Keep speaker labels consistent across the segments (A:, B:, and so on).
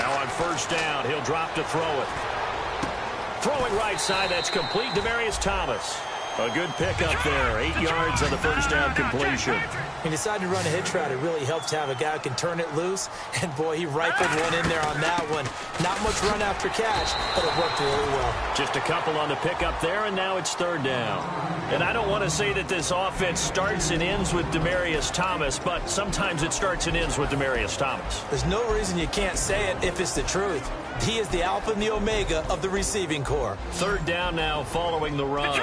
A: Now on first down, he'll drop to throw it. Throwing right side, that's complete. Demaryius Thomas. A good pickup there. 8 yards on the first down completion.
B: He decided to run a hitch route. It really helps to have a guy who can turn it loose. And, boy, he rifled one in there on that one. Not much run after catch, but it worked really well.
A: Just a couple on the pickup there, and now it's third down. And I don't want to say that this offense starts and ends with Demaryius Thomas, but sometimes it starts and ends with Demaryius Thomas.
B: There's no reason you can't say it if it's the truth. He is the alpha and the omega of the receiving corps.
A: Third down now following the run.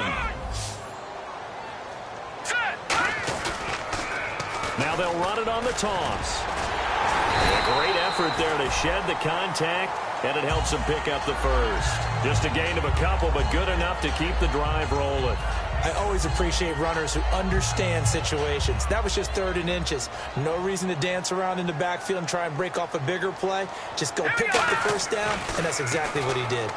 A: Now they'll run it on the toss. A great effort there to shed the contact, and it helps them pick up the first. Just a gain of a couple, but good enough to keep the drive rolling.
B: I always appreciate runners who understand situations. That was just 3rd and inches. No reason to dance around in the backfield and try and break off a bigger play. Just go pick up the first down, and that's exactly what he did.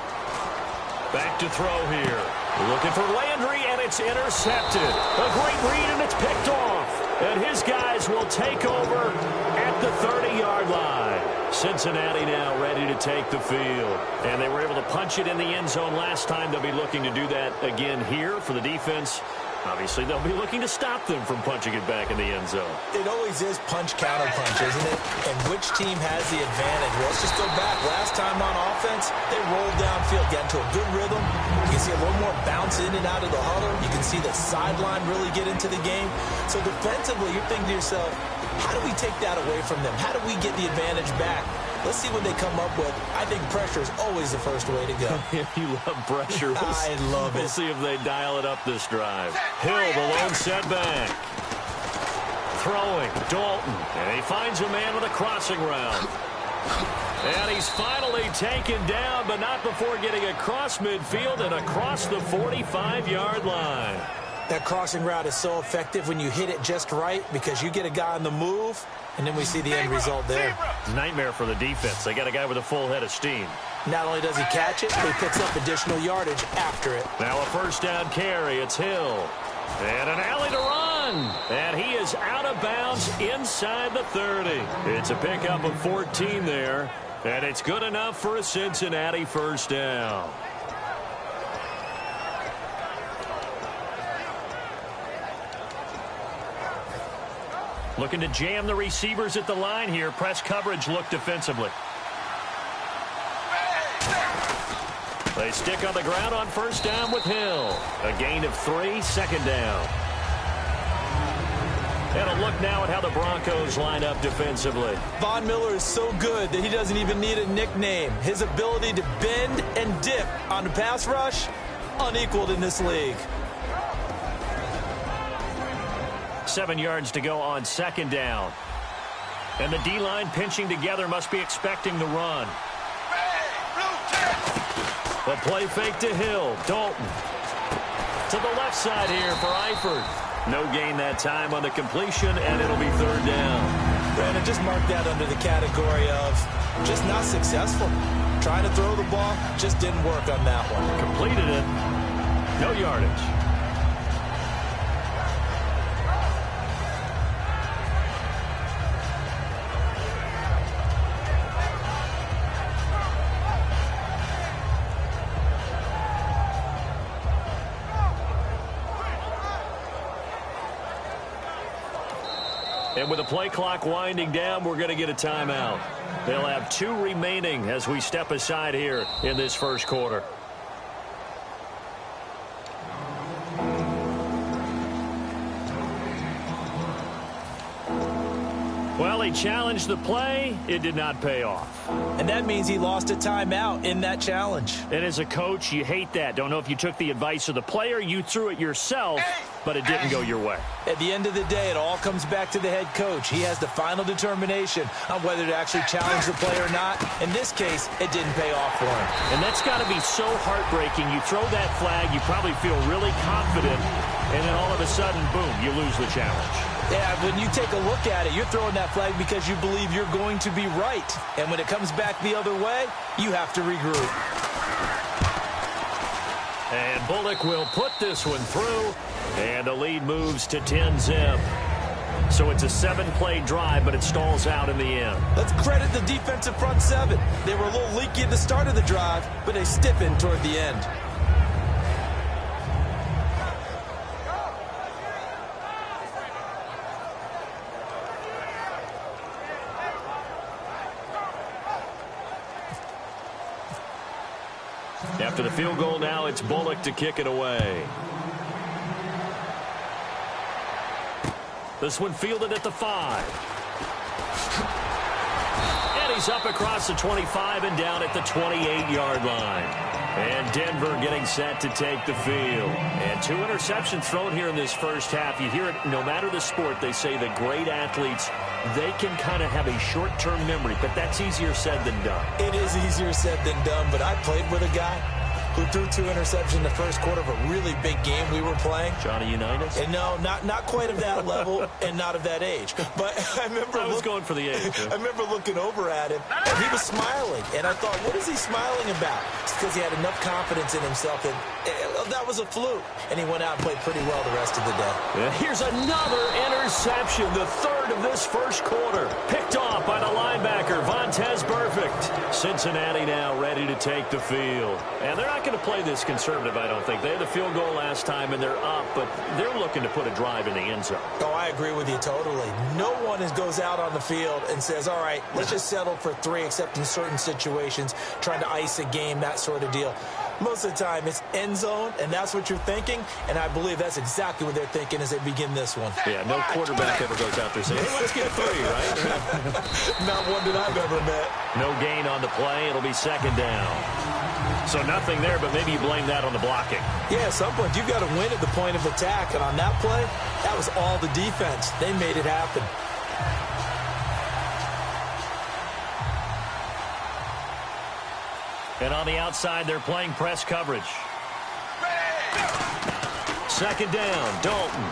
A: Back to throw here. Looking for Landry, and it's intercepted. A great read, and it's picked off. And his guys will take over at the 30-yard line. Cincinnati now ready to take the field. And they were able to punch it in the end zone last time. They'll be looking to do that again here for the defense. Obviously, they'll be looking to stop them from punching it back in the end zone.
B: It always is punch-counter-punch, isn't it? And which team has the advantage? Well, let's just go back. Last time on offense, they rolled downfield, got into a good rhythm. You can see a little more bounce in and out of the huddle. You can see the sideline really get into the game. So defensively, you're thinking to yourself, how do we take that away from them? How do we get the advantage back? Let's see what they come up with. I think pressure is always the first way to go.
A: You love pressure.
B: I love it.
A: We'll see if they dial it up this drive. Hill, the lone setback. Throwing, Dalton. And he finds a man with a crossing route. And he's finally taken down, but not before getting across midfield and across the 45-yard line.
B: That crossing route is so effective when you hit it just right because you get a guy on the move, and then we see the end result there.
A: Nightmare for the defense. They got a guy with a full head of steam.
B: Not only does he catch it, but he picks up additional yardage after it.
A: Now a first down carry. It's Hill. And an alley to run. And he is out of bounds inside the 30. It's a pickup of 14 there. And it's good enough for a Cincinnati first down. Looking to jam the receivers at the line here. Press coverage look defensively. They stick on the ground on first down with Hill. A gain of 3, second down. And a look now at how the Broncos line up defensively.
B: Von Miller is so good that he doesn't even need a nickname. His ability to bend and dip on the pass rush, unequaled in this league.
A: 7 yards to go on second down. And the D-line pinching together, must be expecting the run. The play fake to Hill. Dalton. To the left side here for Eifert. No gain that time on the completion, and it'll be third down.
B: Brandon, just mark that under the category of just not successful. Trying to throw the ball, just didn't work on that one.
A: Completed it. No yardage. And with the play clock winding down, we're going to get a timeout. They'll have 2 remaining as we step aside here in this first quarter. Well, he challenged the play. It did not pay off.
B: And that means he lost a timeout in that challenge.
A: And as a coach, you hate that. Don't know if you took the advice of the player, you threw it yourself, but it didn't go your way.
B: At the end of the day, it all comes back to the head coach. He has the final determination on whether to actually challenge the play or not. In this case, it didn't pay off for him.
A: And that's got to be so heartbreaking. You throw that flag, you probably feel really confident, and then all of a sudden, boom, you lose the challenge.
B: Yeah, when you take a look at it, you're throwing that flag because you believe you're going to be right. And when it comes back the other way, you have to regroup.
A: And Bullock will put this one through, and the lead moves to 10-zip. So it's a 7-play drive, but it stalls out in the end.
B: Let's credit the defensive front seven. They were a little leaky at the start of the drive, but they stiffened toward the end.
A: After the field goal now, it's Bullock to kick it away. This one fielded at the 5. And he's up across the 25 and down at the 28-yard line. And Denver getting set to take the field. And 2 interceptions thrown here in this first half. You hear it, no matter the sport, they say the great athletes, they can kind of have a short-term memory, but that's easier said than done.
B: It is easier said than done, but I played with a guy who threw 2 interceptions in the first quarter of a really big game we were playing.
A: Johnny Unitas?
B: And no, not quite of that level and not of that age. But I remember...
A: I was going for the age.
B: I remember looking over at him, and he was smiling. And I thought, what is he smiling about? It's because he had enough confidence in himself that that was a fluke. And he went out and played pretty well the rest of the day.
A: Yeah. Here's another interception, the 3rd of this first quarter. Picked off by the linebacker, Vontaze Burfict. Cincinnati now ready to take the field. And they're not going to play this conservative, I don't think. They had the field goal last time, and they're up, but they're looking to put a drive in the end zone.
B: Oh, I agree with you totally. No one goes out on the field and says, all right, let's just settle for 3, except in certain situations, trying to ice a game, that sort of deal. Most of the time, it's end zone, and that's what you're thinking, and I believe that's exactly what they're thinking as they begin this one.
A: Yeah, no quarterback ever goes out there saying, hey, let's get 3, right?
B: Not one that I've ever met.
A: No gain on the play. It'll be 2nd down. So nothing there, but maybe you blame that on the blocking.
B: Yeah, at some point, you've got to win at the point of attack, and on that play, that was all the defense. They made it happen.
A: And on the outside, they're playing press coverage. 2nd down, Dalton.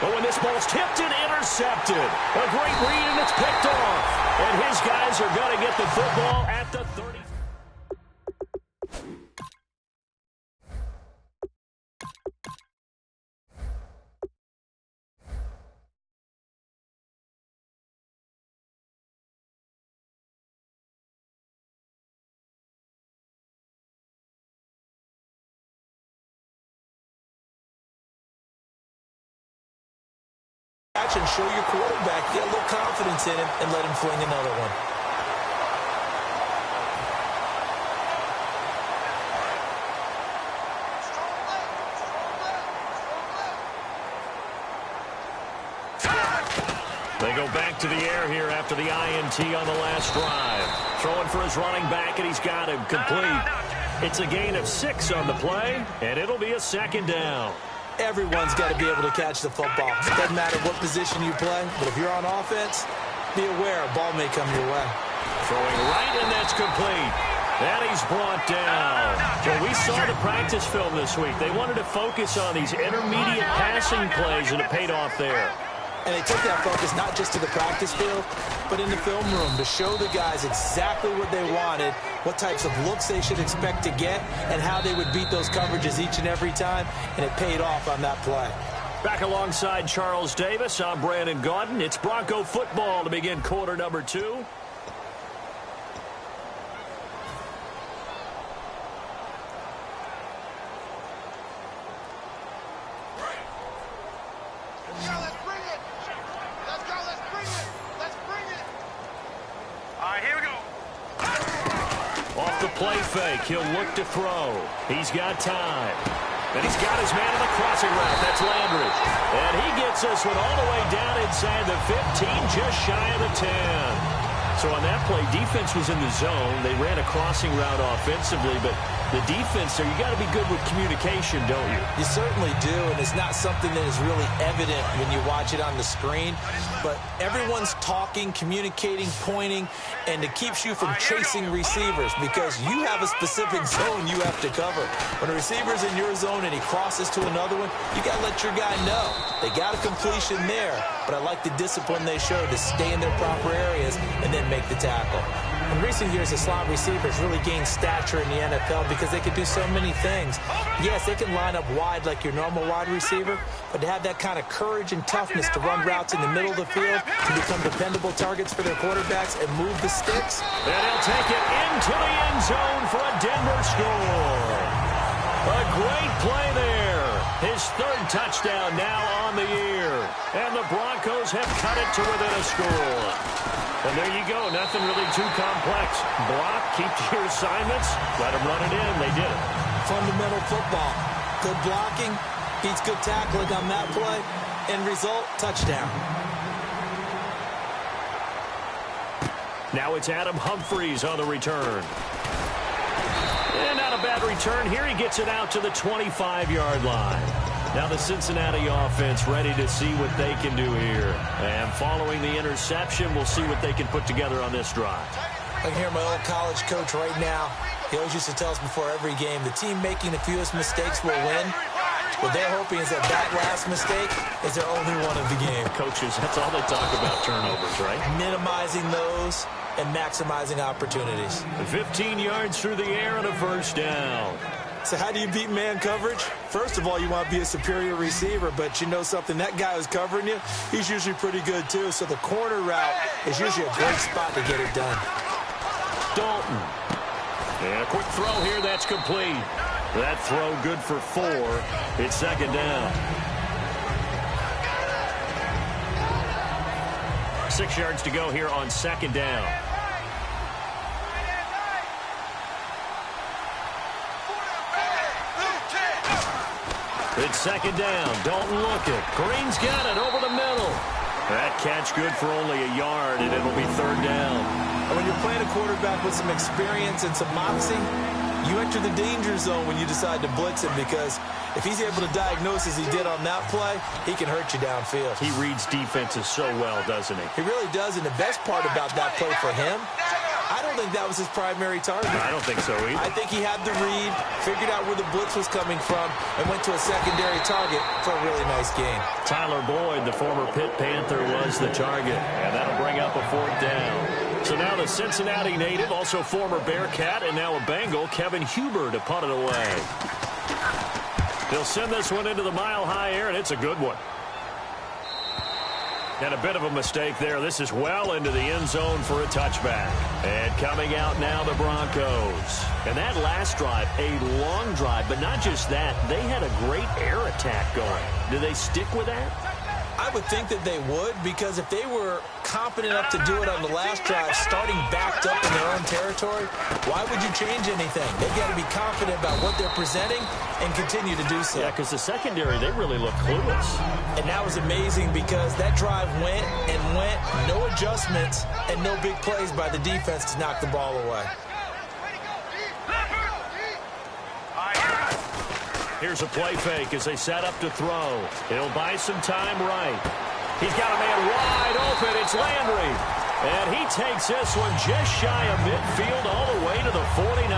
A: But when this ball's tipped and intercepted, a great read, and it's picked off. And his guys are going to get the football at the 30.
B: And show your quarterback, get a little confidence in him, and let him fling another one.
A: They go back to the air here after the INT on the last drive. Throwing for his running back, and he's got him complete. It's a gain of 6 on the play, and it'll be a 2nd down.
B: Everyone's got to be able to catch the football. It doesn't matter what position you play, but if you're on offense, be aware a ball may come your way.
A: Throwing right, and that's complete. And he's brought down. Well, we saw the practice film this week. They wanted to focus on these intermediate passing plays, and it paid off there.
B: And they took that focus not just to the practice field, but in the film room to show the guys exactly what they wanted, what types of looks they should expect to get, and how they would beat those coverages each and every time, and it paid off on that play.
A: Back alongside Charles Davis, I'm Brandon Gaudin. It's Bronco football to begin quarter number 2. Play fake. He'll look to throw. He's got time. And he's got his man on the crossing route. That's Landry. And he gets this one all the way down inside the 15, just shy of the 10. So on that play, defense was in the zone. They ran a crossing route offensively, but the defense there, you got to be good with communication, don't you?
B: You certainly do, and it's not something that is really evident when you watch it on the screen. But everyone's talking, communicating, pointing, and it keeps you from chasing receivers because you have a specific zone you have to cover. When a receiver's in your zone and he crosses to another one, you got to let your guy know. They got a completion there, but I like the discipline they showed to stay in their proper areas and then make the tackle. In recent years, the slot receivers really gained stature in the NFL because they can do so many things. Yes, they can line up wide like your normal wide receiver, but to have that kind of courage and toughness to run routes in the middle of the field, to become dependable targets for their quarterbacks and move the sticks.
A: And he'll take it into the end zone for a Denver score. A great play there. His third touchdown now on the year. And the Broncos have cut it to within a score. And there you go. Nothing really too complex. Block, keep to your assignments, let them run it in. They did it.
B: Fundamental football. Good blocking, beats good tackling on that play. End result, touchdown.
A: Now it's Adam Humphries on the return. And not a bad return here. He gets it out to the 25-yard line. Now the Cincinnati offense ready to see what they can do here. And following the interception, we'll see what they can put together on this drive.
B: I can hear my old college coach right now. He always used to tell us before every game, the team making the fewest mistakes will win. What they're hoping is that last mistake is their only one of the game.
A: Coaches, that's all they talk about, turnovers, right?
B: Minimizing those and maximizing opportunities.
A: 15 yards through the air and a first down.
B: So how do you beat man coverage? First of all, you want to be a superior receiver, but you know something, that guy who's covering you, he's usually pretty good too. So the corner route is usually a great spot to get it done.
A: Dalton. And a quick throw here, that's complete. That throw good for 4. It's second down. 6 yards to go here on second down. It's second down. Dalton looking. Green's got it over the middle. That catch good for only a yard, and it'll be third down.
B: And when you're playing a quarterback with some experience and some moxie, you enter the danger zone when you decide to blitz him, because if he's able to diagnose as he did on that play, he can hurt you downfield.
A: He reads defenses so well, doesn't he?
B: He really does, and the best part about that play for him, I don't think that was his primary target.
A: I don't think so either.
B: I think he had the read, figured out where the blitz was coming from, and went to a secondary target for a really nice game.
A: Tyler Boyd, the former Pitt Panther, was the target, and that'll bring up a fourth down. So now the Cincinnati native, also former Bearcat, and now a Bengal, Kevin Huber, to punt it away. He'll send this one into the mile-high air, and it's a good one. And a bit of a mistake there. This is well into the end zone for a touchback. And coming out now, the Broncos. And that last drive, a long drive, but not just that. They had a great air attack going. Do they stick with that?
B: I would think that they would, because if they were competent enough to do it on the last drive, starting backed up in their own territory, why would you change anything? They've got to be confident about what they're presenting and continue to do so.
A: Yeah, because the secondary, they really look clueless.
B: And that was amazing, because that drive went and went, no adjustments and no big plays by the defense to knock the ball away.
A: Here's a play fake as they set up to throw. He'll buy some time right. He's got a man wide open. It's Landry. And he takes this one just shy of midfield all the way to the 49.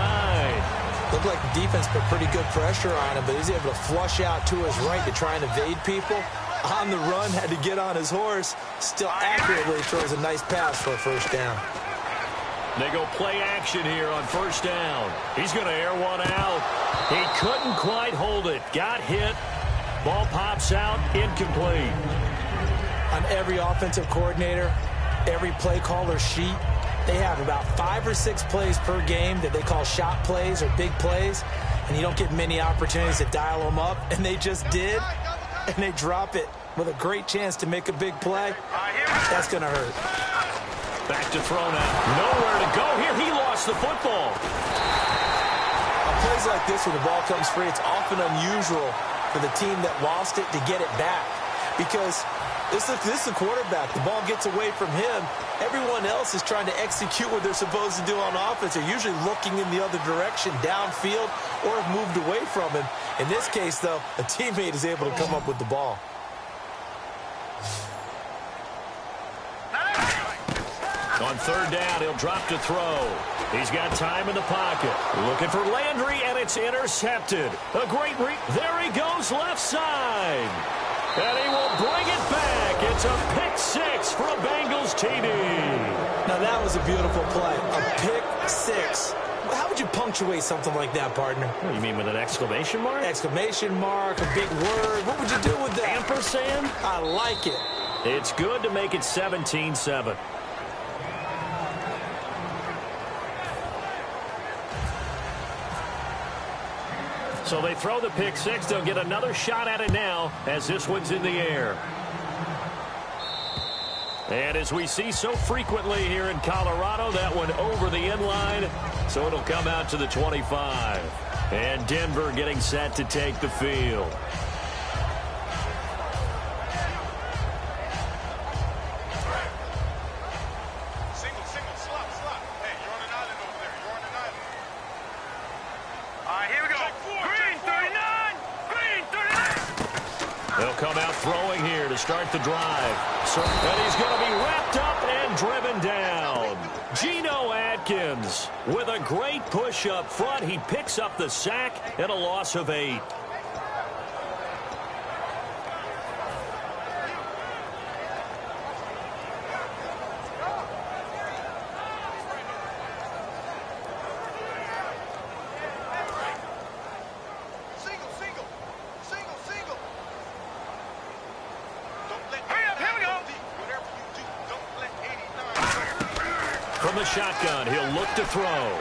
B: Looked like the defense put pretty good pressure on him, but he's able to flush out to his right to try and evade people. On the run, had to get on his horse. Still accurately throws a nice pass for a first down.
A: They go play action here on first down. He's going to air one out. He couldn't quite hold it. Got hit. Ball pops out. Incomplete.
B: On every offensive coordinator, every play caller sheet, they have about 5 or 6 plays per game that they call shot plays or big plays, and you don't get many opportunities to dial them up, and they just did, and they drop it with a great chance to make a big play. That's going to hurt.
A: Back to throw now. Nowhere to go here. He lost the football.
B: On plays like this where the ball comes free, it's often unusual for the team that lost it to get it back, because this is the quarterback. The ball gets away from him. Everyone else is trying to execute what they're supposed to do on offense. They're usually looking in the other direction, downfield, or have moved away from him. In this case, though, a teammate is able to come up with the ball.
A: On third down, he'll drop to throw. He's got time in the pocket. Looking for Landry, and it's intercepted. A great there he goes, left side. And he will bring it back It's a pick six for a Bengals TD.
B: Now, that was a beautiful play. A pick six. How would you punctuate something like that, partner?
A: What, you mean with an exclamation mark?
B: Exclamation mark, a big word. What would you do with that?
A: Ampersand?
B: I like it.
A: It's good to make it 17-7. So they throw the pick six. They'll get another shot at it now as this one's in the air. And as we see so frequently here in Colorado, that one over the end line. So it'll come out to the 25. And Denver getting set to take the field. They'll come out throwing here to start the drive. And he's going to be wrapped up and driven down. Geno Atkins with a great push up front. He picks up the sack and a loss of 8. From the shotgun, he'll look to throw.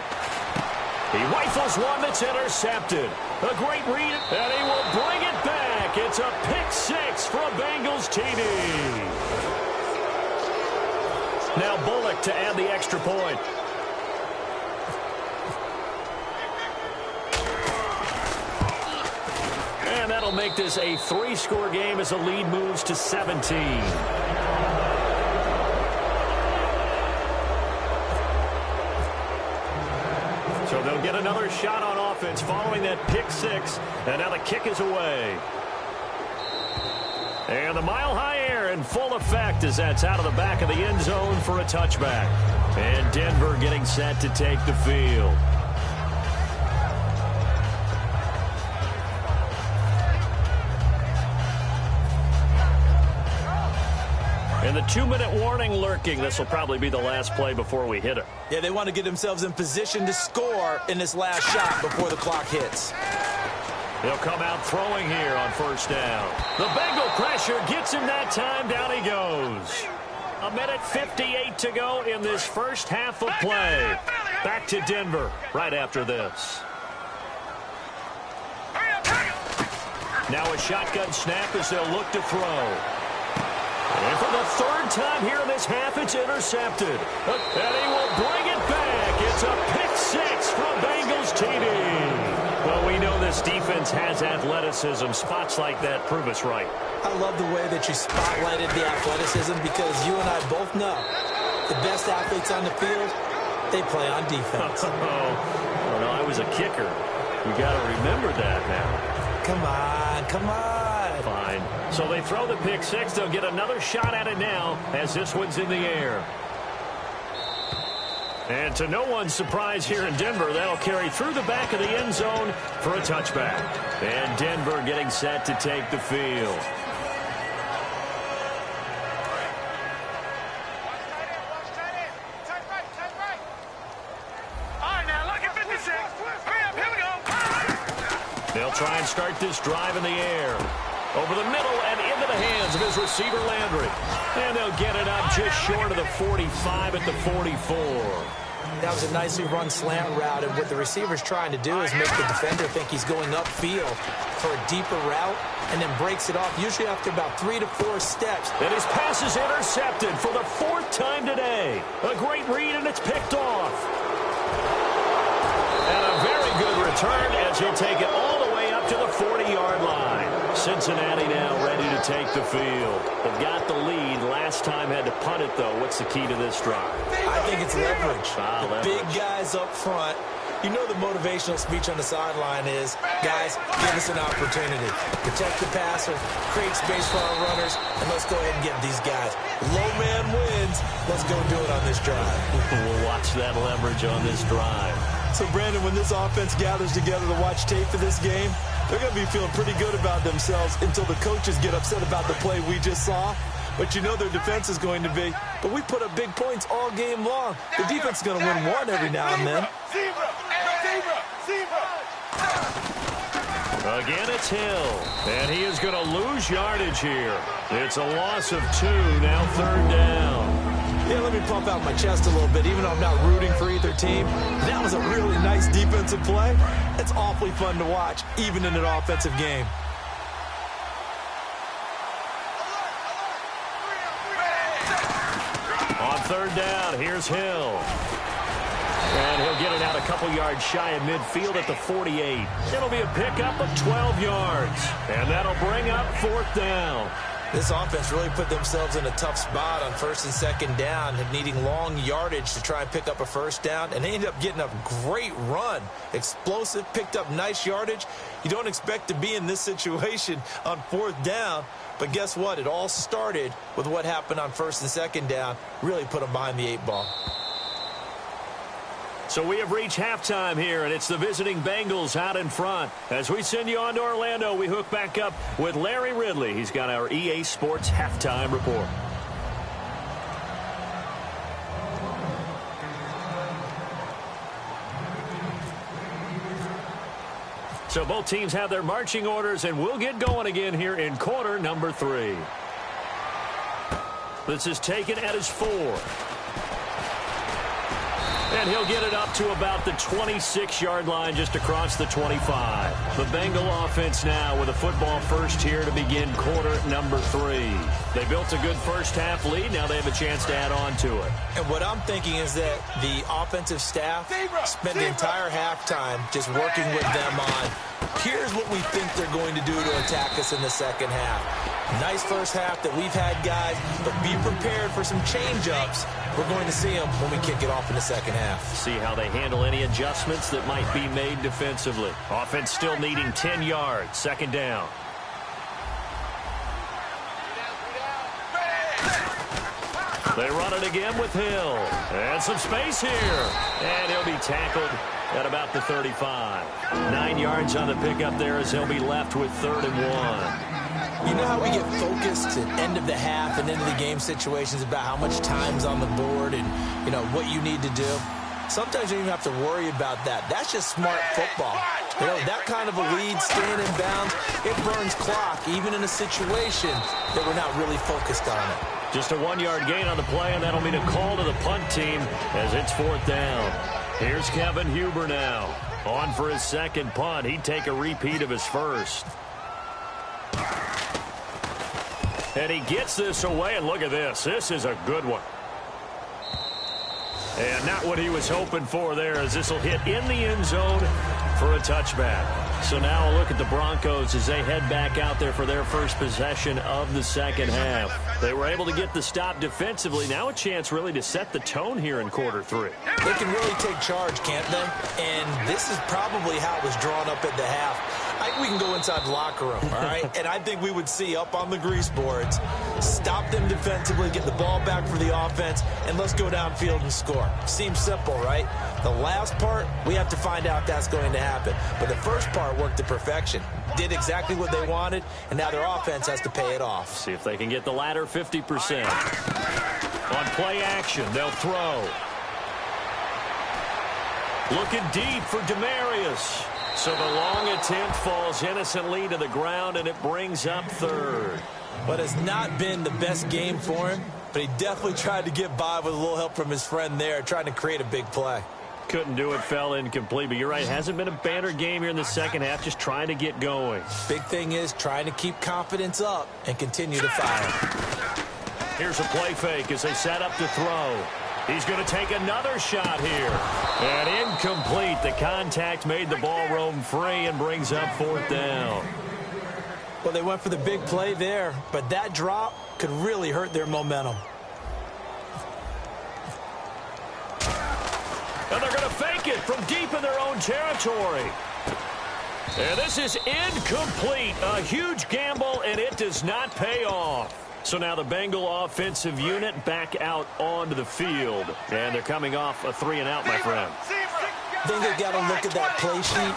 A: He rifles one that's intercepted. A great read, and he will bring it back. It's a pick six for a Bengals TD. Now Bullock to add the extra point. And that'll make this a 3-score game as the lead moves to 17. So they'll get another shot on offense following that pick six. And now the kick is away. And the mile-high air in full effect as that's out of the back of the end zone for a touchback. And Denver getting set to take the field. And the 2-minute warning lurking. This will probably be the last play before we hit it.
B: Yeah, they want to get themselves in position to score in this last shot before the clock hits.
A: He'll come out throwing here on first down. The Bengal pressure gets him that time. Down he goes. 1:58 to go in this first half of play. Back to Denver right after this. Now a shotgun snap as they'll look to throw. And for the third time here in this half, it's intercepted. And he will bring it back. It's a pick six from Bengals TD. Well, we know this defense has athleticism. Spots like that prove us right.
B: I love the way that you spotlighted the athleticism because you and I both know the best athletes on the field, they play on defense.
A: Oh, no, I was a kicker. You got to remember that now.
B: Come on, come on.
A: Fine. So they throw the pick six. They'll get another shot at it now as this one's in the air. And to no one's surprise here in Denver, that'll carry through the back of the end zone for a touchback. And Denver getting set to take the field. They'll try and start this drive in the air. Over the middle and into the hands of his receiver, Landry. And they'll get it up just short of the 45 at the 44.
B: That was a nicely run slant route, and what the receiver's trying to do is make the defender think he's going upfield for a deeper route, and then breaks it off, usually after about 3 to 4 steps.
A: And his pass is intercepted for the 4th time today. A great read, and it's picked off. And a very good return as he'll take it all the way up to the 40-yard line. Cincinnati now ready to take the field. They've got the lead. Last time had to punt it, though. What's the key to this drive?
B: I think it's leverage.
A: Leverage.
B: Big guys up front. You know the motivational speech on the sideline is, guys, give us an opportunity. Protect the passer, create space for our runners, and let's go ahead and get these guys. Low man wins. Let's go do it on this drive.
A: We'll watch that leverage on this drive.
B: So, Brandon, when this offense gathers together to watch tape for this game, they're going to be feeling pretty good about themselves until the coaches get upset about the play we just saw. what you know their defense is going to be. But we put up big points all game long. The defense is going to win one every now and then.
A: Again, it's Hill, and he is going to lose yardage here. It's a loss of 2, now 3rd down.
B: Yeah, let me pump out my chest a little bit, even though I'm not rooting for either team. That was a really nice defensive play. It's awfully fun to watch, even in an offensive game.
A: On 3rd down, here's Hill. And he'll get it out a couple yards shy of midfield at the 48. It'll be a pickup of 12 yards. And that'll bring up 4th down.
B: This offense really put themselves in a tough spot on 1st and 2nd down, needing long yardage to try and pick up a 1st down, and they ended up getting a great run. Explosive, picked up nice yardage. You don't expect to be in this situation on 4th down, but guess what? It all started with what happened on 1st and 2nd down. Really put them behind the 8 ball.
A: So we have reached halftime here, and it's the visiting Bengals out in front. As we send you on to Orlando, we hook back up with Larry Ridley. He's got our EA Sports halftime report. So both teams have their marching orders, and we'll get going again here in quarter number 3. This is taken at his 4. And he'll get it up to about the 26-yard line, just across the 25. The Bengal offense now with a football first here to begin quarter number 3. They built a good first-half lead. Now they have a chance to add on to it.
B: And what I'm thinking is that the offensive staff spent the entire halftime just working with them on, here's what we think they're going to do to attack us in the 2nd half. Nice first half that we've had, guys, but be prepared for some change-ups. We're going to see them when we kick it off in the 2nd half.
A: See how they handle any adjustments that might be made defensively. Offense still needing 10 yards. 2nd down. They run it again with Hill. And some space here. And he'll be tackled at about the 35. 9 yards on the pickup there as he'll be left with 3rd and 1.
B: You know how we get focused at end of the half and end of the game situations about how much time's on the board and, you know, what you need to do? Sometimes you don't even have to worry about that. That's just smart football. You know, that kind of a lead, staying in bounds, it burns clock, even in a situation that we're not really focused on it.
A: Just a 1-yard gain on the play, and that'll mean a call to the punt team as it's 4th down. Here's Kevin Huber now. On for his 2nd punt. He'd take a repeat of his 1st. And he gets this away, and look at this. This is a good one. And not what he was hoping for there, as this will hit in the end zone for a touchback. So now a look at the Broncos as they head back out there for their first possession of the 2nd half. They were able to get the stop defensively. Now a chance really to set the tone here in quarter 3.
B: They can really take charge, can't they? And this is probably how it was drawn up at the half. I think we can go inside the locker room, all right? And I think we would see up on the grease boards, stop them defensively, get the ball back for the offense, and let's go downfield and score. Seems simple, right? The last part, we have to find out if that's going to happen. But the first part worked to perfection. Did exactly what they wanted, and now their offense has to pay it off.
A: See if they can get the latter 50%. On play action, they'll throw. Looking deep for Demarius. So the long attempt falls innocently to the ground, and it brings up 3rd.
B: But it's not been the best game for him, but he definitely tried to get by with a little help from his friend there, trying to create a big play.
A: Couldn't do it, fell incomplete, but you're right, hasn't been a banner game here in the 2nd half, just trying to get going.
B: Big thing is trying to keep confidence up and continue to fire.
A: Here's a play fake as they set up to throw. He's going to take another shot here. And incomplete. The contact made the ball roam free and brings up 4th down.
B: Well, they went for the big play there, but that drop could really hurt their momentum.
A: And they're going to fake it from deep in their own territory. And this is incomplete. A huge gamble, and it does not pay off. So now the Bengal offensive unit back out onto the field. And they're coming off a 3-and-out, my friend.
B: I think they've got to look at that play sheet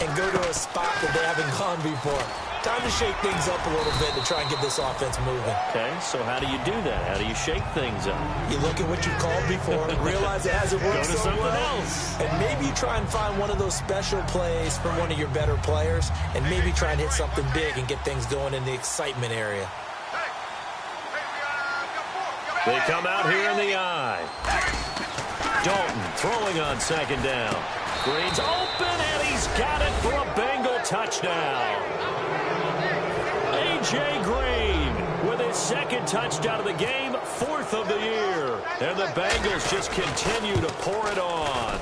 B: and go to a spot that they haven't gone before. Time to shake things up a little bit to try and get this offense moving.
A: Okay, so how do you do that? How do you shake things up?
B: You look at what you've called before, realize it hasn't worked
A: Go to
B: so
A: something
B: well,
A: else.
B: and maybe you try and find one of those special plays from one of your better players, and maybe try and hit something big and get things going in the excitement area.
A: They come out here in the eye. Dalton throwing on second down. Green's open, and he's got it for a Bengal touchdown. A.J. Green with his second touchdown of the game, 4th of the year. And the Bengals just continue to pour it on.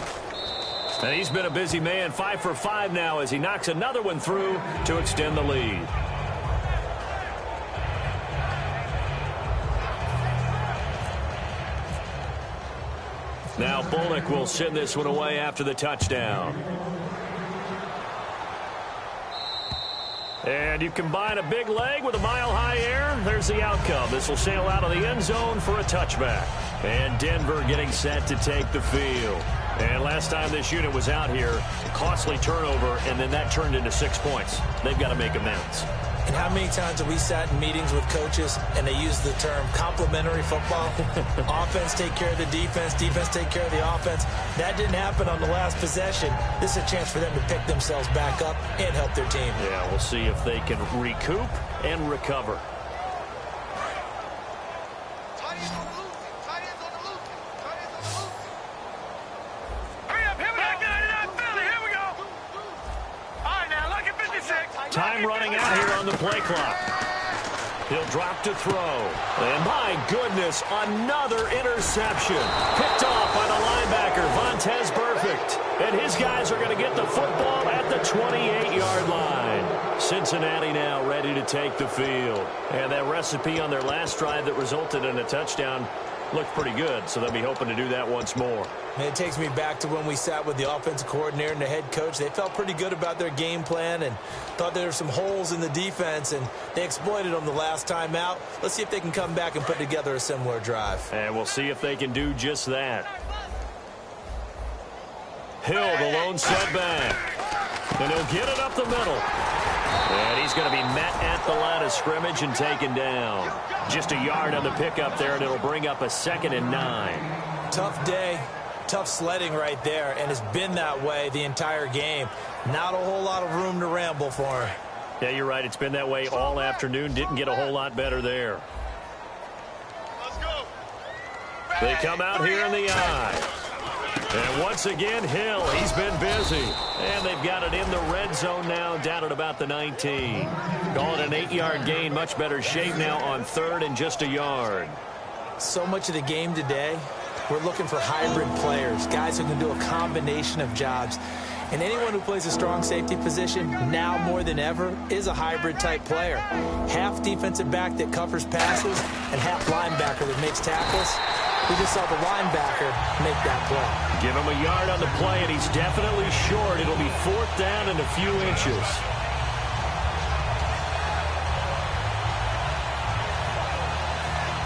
A: And he's been a busy man, 5 for 5 now as he knocks another one through to extend the lead. Now Bullock will send this one away after the touchdown. And you combine a big leg with a mile-high air, there's the outcome. This will sail out of the end zone for a touchback. And Denver getting set to take the field. And last time this unit was out here, a costly turnover, and then that turned into 6 points. They've got to make amends.
B: And how many times have we sat in meetings with coaches and they use the term complementary football? Offense take care of the defense, defense take care of the offense. That didn't happen on the last possession. This is a chance for them to pick themselves back up and help their team.
A: Yeah, we'll see if they can recoup and recover. Time running out here on the play clock. He'll drop to throw. And my goodness, another interception. Picked off by the linebacker, Vontaze Burfict. And his guys are going to get the football at the 28-yard line. Cincinnati now ready to take the field. And that recipe on their last drive that resulted in a touchdown looked pretty good, so they'll be hoping to do that once more.
B: And it takes me back to when we sat with the offensive coordinator and the head coach. They felt pretty good about their game plan and thought there were some holes in the defense, and they exploited them the last time out. Let's see if they can come back and put together a similar drive.
A: And we'll see if they can do just that. Hill, the lone setback. And he'll get it up the middle. And he's going to be met at the line of scrimmage and taken down. Just a yard on the pickup there, and it'll bring up a 2nd and 9.
B: Tough day, tough sledding right there, and it's been that way the entire game. Not a whole lot of room to ramble for him.
A: Yeah, you're right. It's been that way all afternoon. Didn't get a whole lot better there. They come out here in the eye. And once again, Hill, he's been busy. And they've got it in the red zone now, down at about the 19. Call it an 8-yard gain, much better shape now on 3rd and just a yard.
B: So much of the game today, we're looking for hybrid players, guys who can do a combination of jobs. And anyone who plays a strong safety position, now more than ever, is a hybrid-type player. Half defensive back that covers passes and half linebacker that makes tackles. We just saw the linebacker make that play.
A: Give him a yard on the play, and he's definitely short. It'll be 4th down and a few inches.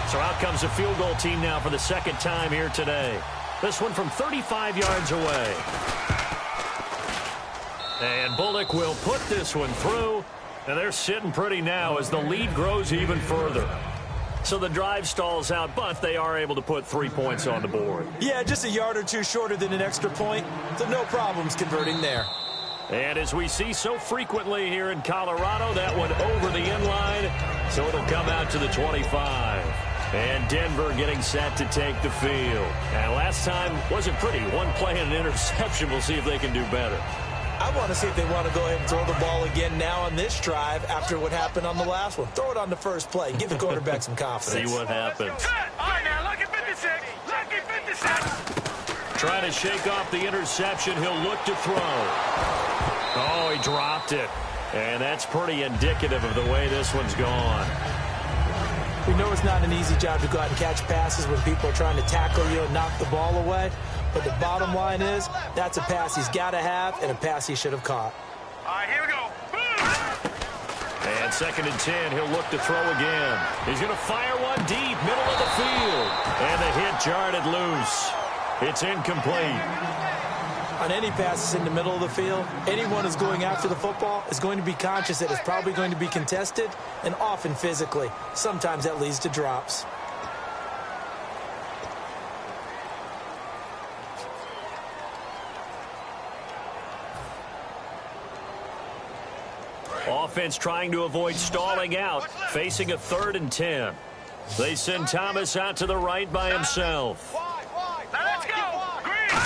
A: So out comes the field goal team now for the 2nd time here today. This one from 35 yards away. And Bullock will put this one through. And they're sitting pretty now as the lead grows even further. So the drive stalls out, but they are able to put 3 points on the board.
B: Yeah, just a yard or two shorter than an extra point. So no problems converting there.
A: And as we see so frequently here in Colorado, that one over the end line. So it'll come out to the 25. And Denver getting set to take the field. And last time wasn't pretty. One play and an interception. We'll see if they can do better.
B: I want to see if they want to go ahead and throw the ball again now on this drive after what happened on the last one. Throw it on the first play. Give the quarterback some confidence.
A: See what happens.
C: All right, now, lucky 56. Lucky 56.
A: Trying to shake off the interception. He'll look to throw. Oh, he dropped it. And that's pretty indicative of the way this one's gone.
B: We know it's not an easy job to go out and catch passes when people are trying to tackle you and knock the ball away. But the bottom line is, that's a pass he's got to have and a pass he should have caught.
C: All right, here we go.
A: And 2nd and 10, he'll look to throw again. He's going to fire one deep, middle of the field. And the hit jarred it loose. It's incomplete.
B: On any passes in the middle of the field, anyone who's going after the football is going to be conscious that it's probably going to be contested, and often physically. Sometimes that leads to drops.
A: Offense trying to avoid stalling out, facing a 3rd and 10. They send Thomas out to the right by himself.
C: Let's go. Green.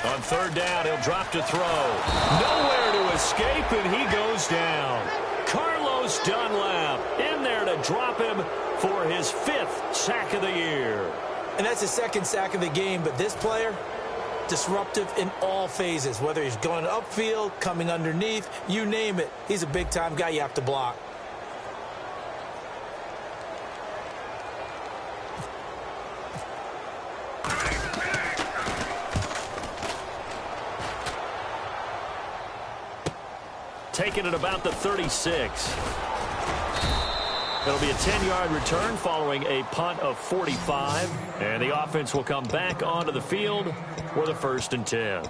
A: On 3rd down, he'll drop to throw. Nowhere to escape, and he goes down. Carlos Dunlap in there to drop him for his 5th sack of the year.
B: And that's his 2nd sack of the game, but this player, disruptive in all phases, whether he's going upfield, coming underneath, you name it. He's a big-time guy you have to block.
A: Taking it about the 36. It'll be a 10-yard return following a punt of 45. And the offense will come back onto the field for the 1st and 10.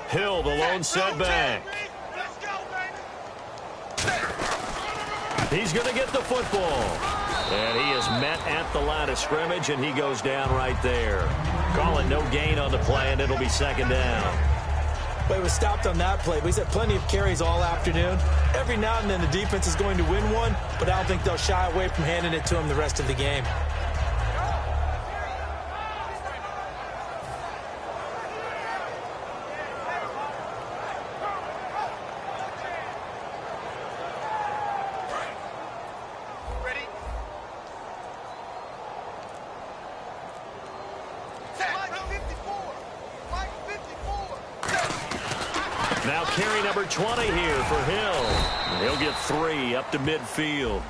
A: Hill, the lone setback. He's going to get the football. And he is met at the line of scrimmage, and he goes down right there. Call it no gain on the play, and it'll be 2nd down.
B: But he was stopped on that play, but he's had plenty of carries all afternoon. Every now and then the defense is going to win one, but I don't think they'll shy away from handing it to him the rest of the game.
A: Now carry number 20 here for Hill. He'll get 3 up to midfield.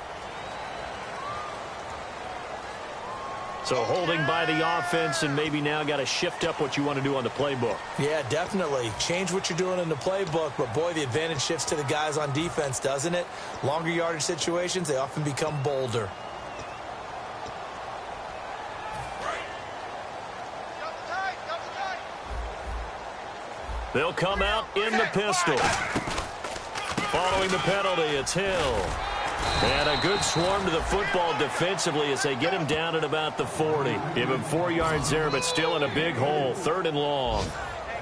A: So holding by the offense, and maybe now got to shift up what you want to do on the playbook.
B: Yeah, definitely. Change what you're doing in the playbook, but boy, the advantage shifts to the guys on defense, doesn't it? Longer yardage situations, they often become bolder.
A: They'll come out in the pistol. Following the penalty, it's Hill. And a good swarm to the football defensively as they get him down at about the 40. Give him 4 yards there, but still in a big hole. 3rd and long.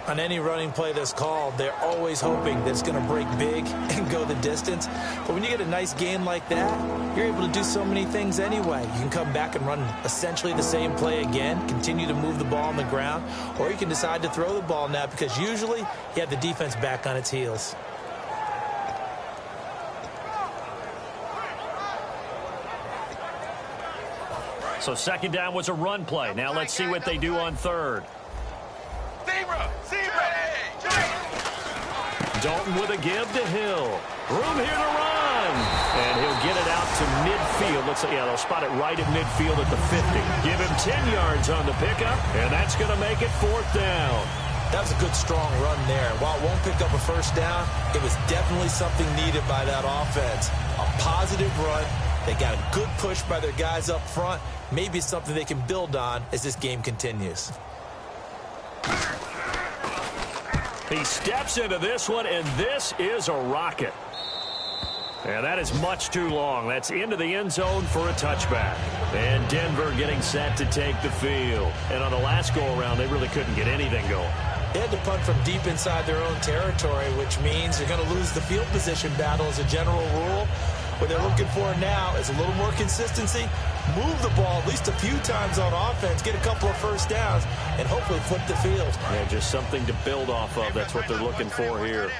B: On any running play that's called, they're always hoping that it's going to break big and go the distance. But when you get a nice gain like that, you're able to do so many things anyway. You can come back and run essentially the same play again, continue to move the ball on the ground, or you can decide to throw the ball now because usually you have the defense back on its heels.
A: So 2nd down was a run play. Now let's see what they do on 3rd. Dalton with a give to Hill. Room here to run. And he'll get it out to midfield. Looks like, yeah, they'll spot it right at midfield at the 50. Give him 10 yards on the pickup, and that's going to make it 4th down.
B: That was a good, strong run there. While it won't pick up a 1st down, it was definitely something needed by that offense. A positive run. They got a good push by their guys up front. Maybe it's something they can build on as this game continues.
A: He steps into this one, and this is a rocket. And that is much too long. That's into the end zone for a touchback. And Denver getting set to take the field. And on the last go-around, they really couldn't get anything going.
B: They had to punt from deep inside their own territory, which means they're going to lose the field position battle as a general rule. What they're looking for now is a little more consistency, move the ball at least a few times on offense, get a couple of 1st downs, and hopefully flip the field.
A: Yeah, just something to build off of. That's what they're looking for here.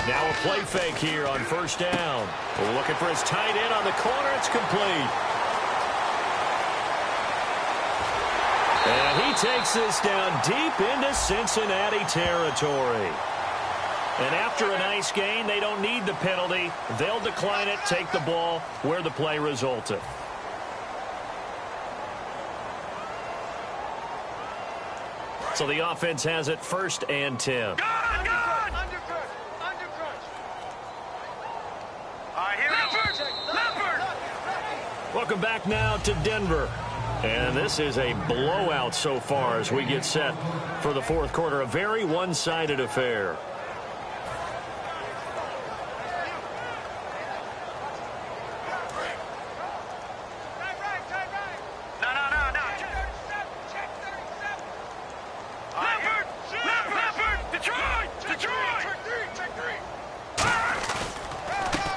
A: Now a play fake here on 1st down. We're looking for his tight end on the corner. It's complete. And he takes this down deep into Cincinnati territory. And after a nice gain, they don't need the penalty. They'll decline it, take the ball where the play resulted. So the offense has it 1st and 10.
C: Under crunch. All right, here we go. Leopard.
A: Welcome back now to Denver. And this is a blowout so far as we get set for the 4th quarter. A very one-sided affair.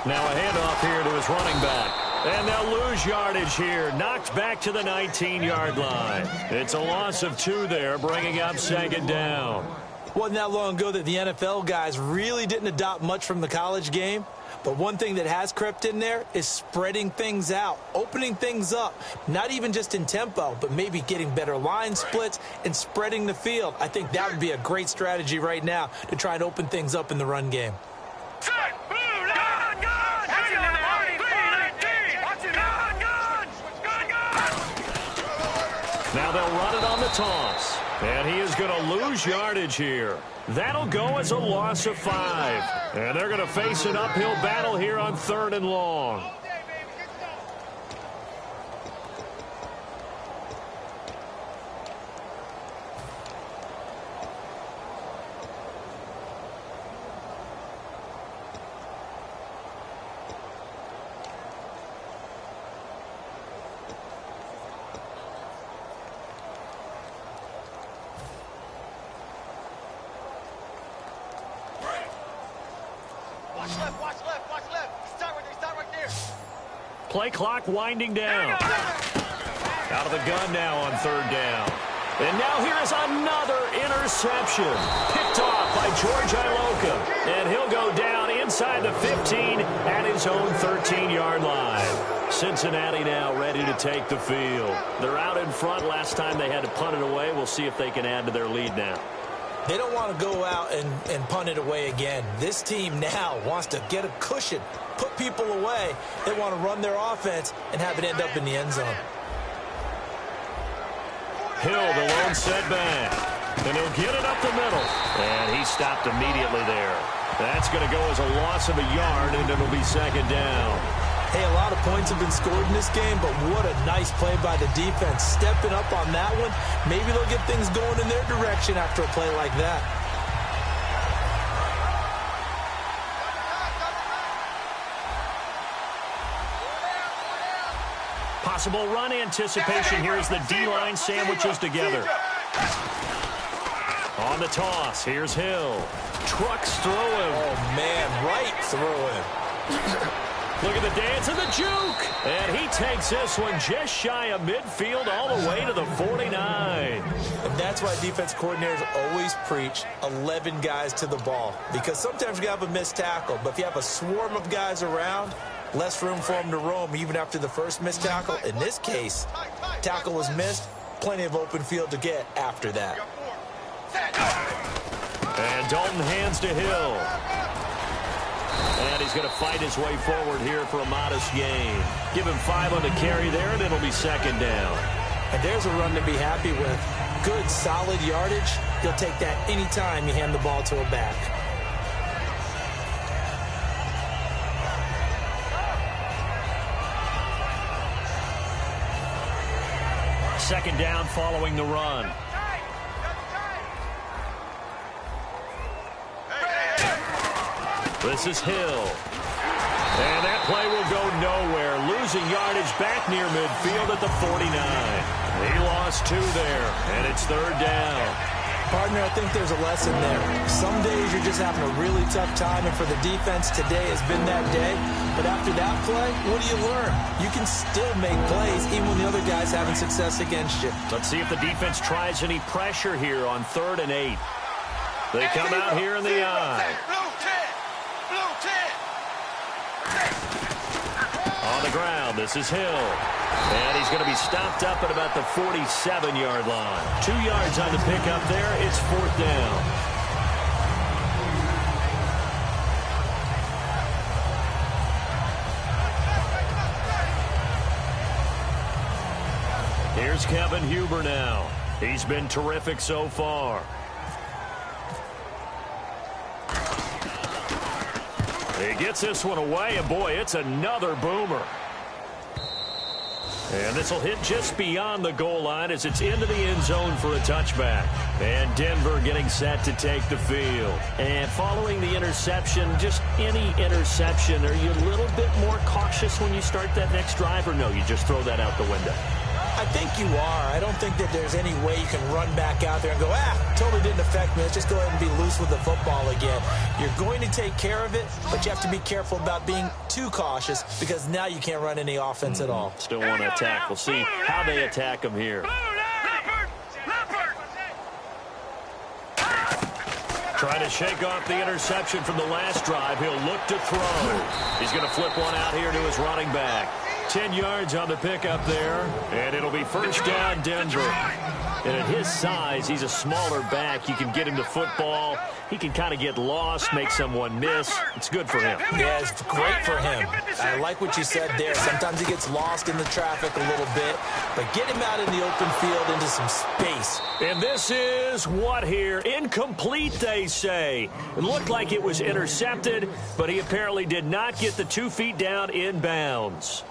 A: Now a handoff here to his running back. And they'll lose yardage here. Knocked back to the 19-yard line. It's a loss of 2 there, bringing up 2nd down.
B: Wasn't that long ago that the NFL guys really didn't adopt much from the college game. But one thing that has crept in there is spreading things out, opening things up, not even just in tempo, but maybe getting better line splits and spreading the field. I think that would be a great strategy right now to try and open things up in the run game.
A: Now they'll run it on the toss. And he is going to lose yardage here. That'll go as a loss of 5. And they're going to face an uphill battle here on 3rd and long.
C: Watch left. Start right there.
A: Play clock winding down. Out of the gun now on 3rd down. And now here is another interception. Picked off by George Iloka. And he'll go down inside the 15 at his own 13-yard line. Cincinnati now ready to take the field. They're out in front. Last time they had to punt it away. We'll see if they can add to their lead now.
B: They don't want to go out and punt it away again. This team now wants to get a cushion, put people away. They want to run their offense and have it end up in the end zone.
A: Hill, the lone setback. And he'll get it up the middle. And he stopped immediately there. That's going to go as a loss of a yard, and it'll be 2nd down.
B: Hey, a lot of points have been scored in this game, but what a nice play by the defense. Stepping up on that one. Maybe they'll get things going in their direction after a play like that.
A: Possible run anticipation here as the D-line sandwiches together. On the toss, here's Hill. Trucks through him.
B: Oh, man, right through him.
A: Look at the dance and the juke. And he takes this one just shy of midfield all the way to the 49.
B: And that's why defense coordinators always preach 11 guys to the ball. Because sometimes you have a missed tackle, but if you have a swarm of guys around, less room for them to roam even after the first missed tackle. In this case, tackle was missed, plenty of open field to get after that.
A: And Dalton hands to Hill. And he's going to fight his way forward here for a modest gain. Give him 5 on the carry there, and it'll be 2nd down.
B: And there's a run to be happy with. Good, solid yardage. You'll take that anytime you hand the ball to a back.
A: Second down following the run. This is Hill. And that play will go nowhere. Losing yardage back near midfield at the 49. He lost 2 there, and it's 3rd down.
B: Partner, I think there's a lesson there. Some days you're just having a really tough time, and for the defense, today has been that day. But after that play, what do you learn? You can still make plays even when the other guy's having success against you.
A: Let's see if the defense tries any pressure here on 3rd and 8. They come out here in the eye. On the ground, this is Hill. And he's going to be stopped up at about the 47-yard line. 2 yards on the pickup there. It's 4th down. Here's Kevin Huber now. He's been terrific so far. He gets this one away, and boy, it's another boomer. And this will hit just beyond the goal line as it's into the end zone for a touchback. And Denver getting set to take the field. And following the interception, just any interception, are you a little bit more cautious when you start that next drive, or no, you just throw that out the window?
B: I think you are. I don't think that there's any way you can run back out there and go, totally didn't affect me. Let's just go ahead and be loose with the football again. You're going to take care of it, but you have to be careful about being too cautious because now you can't run any offense at all.
A: Still want to attack. We'll see how they attack him here. Trying to shake off the interception from the last drive. He'll look to throw. He's going to flip one out here to his running back. 10 yards on the pickup there, and it'll be first down Denver. And at his size, he's a smaller back. You can get him the football. He can kind of get lost, make someone miss. It's good for him.
B: Yeah, it's great for him. I like what you said there. Sometimes he gets lost in the traffic a little bit, but get him out in the open field into some space.
A: And this is what here? Incomplete, they say. It looked like it was intercepted, but he apparently did not get the 2 feet down in bounds.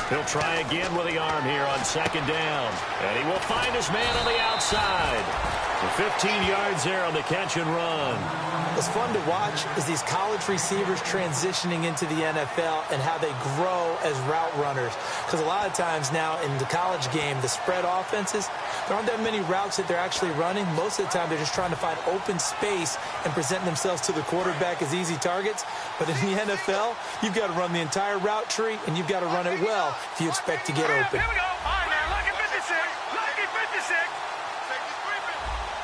A: He'll try again with the arm here on second down. And he will find his man on the outside. And 15 yards there on the catch and run.
B: What's fun to watch is these college receivers transitioning into the NFL and how they grow as route runners. Because a lot of times now in the college game, the spread offenses, there aren't that many routes that they're actually running. Most of the time, they're just trying to find open space and present themselves to the quarterback as easy targets. But in the NFL, you've got to run the entire route tree, and you've got to run it well if you expect to get open.
C: Here we go. All right, now, lucky 56. Lucky 56.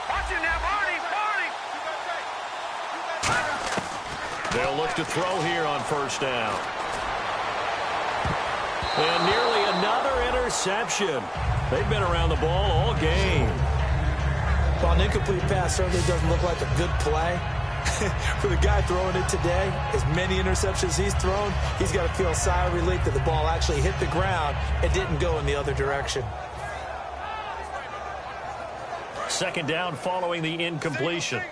C: Watch it now, Barney.
A: They'll look to throw here on first down. And nearly another interception. They've been around the ball all game.
B: Well, an incomplete pass certainly doesn't look like a good play. For the guy throwing it today, as many interceptions he's thrown, he's got to feel a sigh of relief that the ball actually hit the ground and didn't go in the other direction.
A: Second down following the incompletion.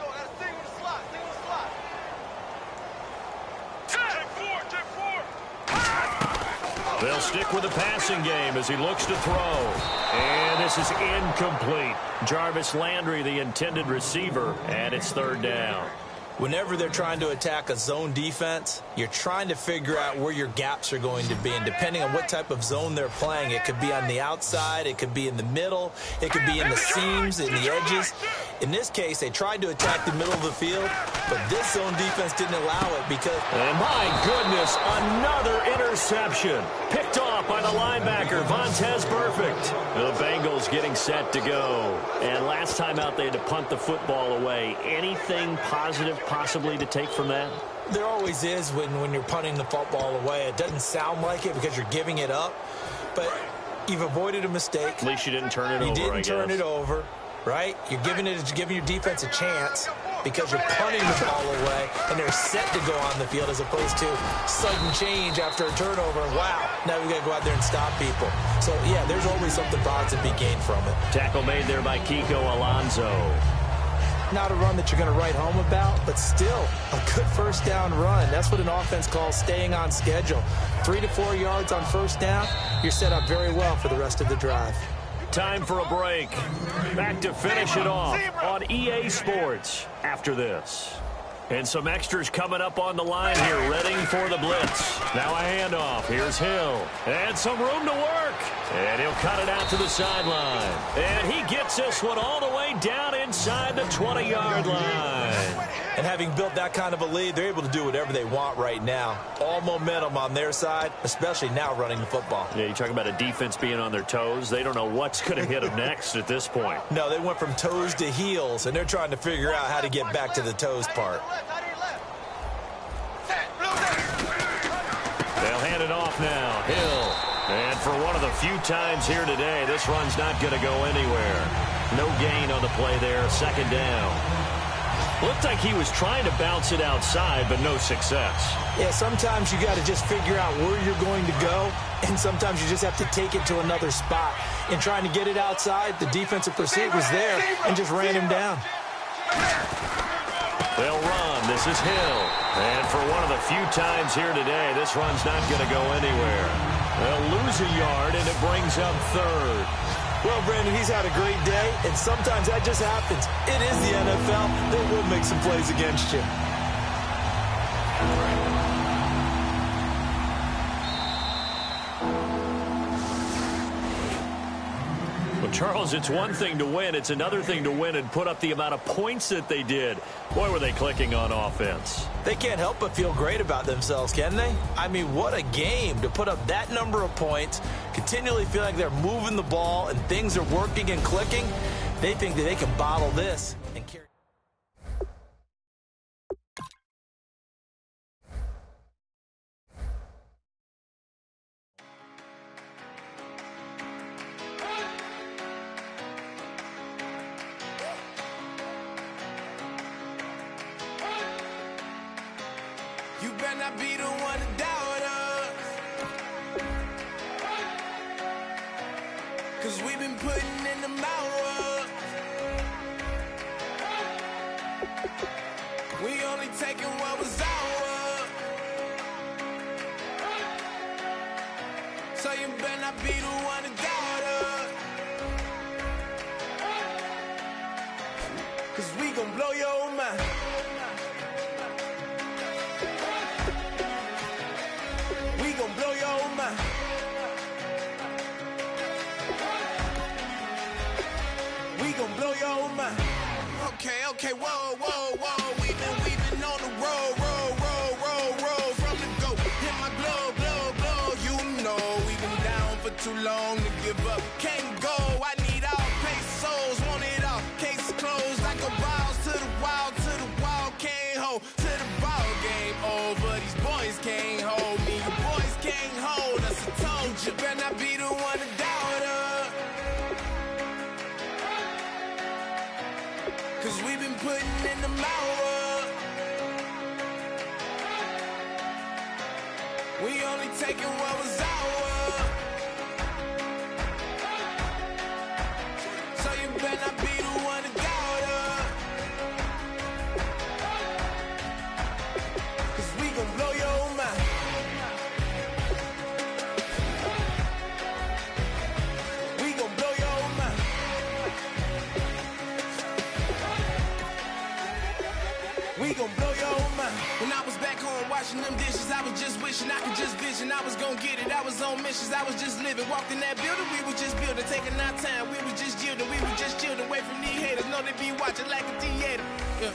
A: They'll stick with the passing game as he looks to throw. And this is incomplete. Jarvis Landry, the intended receiver, and it's third down.
B: Whenever they're trying to attack a zone defense, you're trying to figure out where your gaps are going to be. And depending on what type of zone they're playing, it could be on the outside, it could be in the middle, it could be in the seams, in the edges. In this case, they tried to attack the middle of the field, but this zone defense didn't allow it because...
A: And my goodness, another interception. Picked off by the linebacker, Vontaze Burfict. The Bengals getting set to go. And last time out, they had to punt the football away. Anything positive possibly to take from that?
B: There always is when you're punting the football away. It doesn't sound like it because you're giving it up, but you've avoided a mistake.
A: At least you didn't turn it over,
B: You didn't turn it over, right? You're giving your defense a chance because you're punting the ball away, and they're set to go on the field as opposed to sudden change after a turnover. Wow, now we've got to go out there and stop people. So, yeah, there's always something positive to be gained from it.
A: Tackle made there by Kiko Alonso.
B: Not a run that you're going to write home about, but still a good first down run. That's what an offense calls staying on schedule. 3 to 4 yards on first down, you're set up very well for the rest of the drive.
A: Time for a break. Back to finish it off on EA Sports after this. And some extras coming up on the line here, ready for the blitz. Now a handoff. Here's Hill. And some room to work. And he'll cut it out to the sideline. And he gets this one all the way down inside the 20-yard line.
B: And having built that kind of a lead, they're able to do whatever they want right now. All momentum on their side, especially now running the football.
A: Yeah, you talk about a defense being on their toes. They don't know what's going to hit them next at this point.
B: No, they went from toes to heels, and they're trying to figure out how to get back to the toes part.
A: it off now. Hill. And for one of the few times here today, this run's not going to go anywhere. No gain on the play there. Second down. Looked like he was trying to bounce it outside, but no success.
B: Yeah, sometimes you got to just figure out where you're going to go, and sometimes you just have to take it to another spot. In trying to get it outside, the defensive pursuit was there and just ran him down.
A: They'll run. This is Hill. And for one of the few times here today, this run's not going to go anywhere. They'll lose a yard, and it brings up third.
B: Well, Brandon, he's had a great day, and sometimes that just happens. It is the NFL. They will make some plays against you.
A: Well, Charles, it's one thing to win. It's another thing to win and put up the amount of points that they did. Boy, were they clicking on offense.
B: They can't help but feel great about themselves, can they? I mean, what a game to put up that number of points, continually feel like they're moving the ball and things are working and clicking. They think that they can bottle this and carry.
D: You better not be the one to doubt us, 'cause we've been putting in the hours. We only taking what was ours. So you better not be the one to doubt us, 'cause we gon' blow your mind. We gon' blow your mind. We gon' blow your mind. Okay, whoa, whoa, whoa. We've been on the road, roll from the go. Hit my glow. You know we've been down for too long to give up. Can't go. I need all pesos, want it all. Case closed. I go balls to the wall, can't hold to the ball game over. These boys can't hold me. You boys can't hold us. I told you, better not be the one to doubt us, 'cause we've been putting in the hours. We only taking what was ours. So you better not be the one to doubt us, 'cause we gon' blow your mind. We gon' blow your mind. We gon' blow your mind. When I was back home washing them dishes, I was just wishing I could just vision. I was gon' get it. I was on missions. I was just living. Walked in that building, we was just building. Taking our time, we was just yielding. We was just chilling away from these haters. Know they be watching like a theater. Yeah.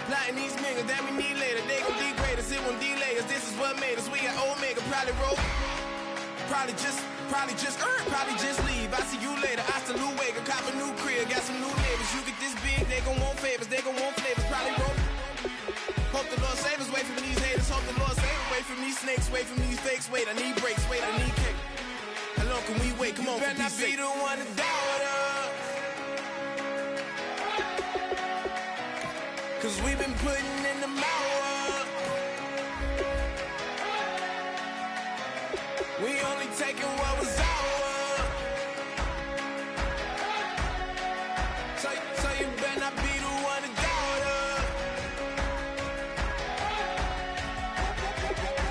D: Plotting these niggas that we need later. They gon' degrade us, it won't delay us. This is what made us. We got Omega, probably roll. Probably just leave. I see you later. I salute Wega, cop a new crib, got some new neighbors. You get this big, they gon' want favors, they gon' want flavors. Probably roll. Hope the Lord save us, wait from these haters. Hope the Lord save us, wait from these snakes, wait from these fakes. Wait, I need breaks, wait, I need cake. How long can we wait? Come on, for peace sake. You better not be the one to doubt us, 'cause we've been putting in the hours. We only taking what was ours. So you better not be the one to doubt us,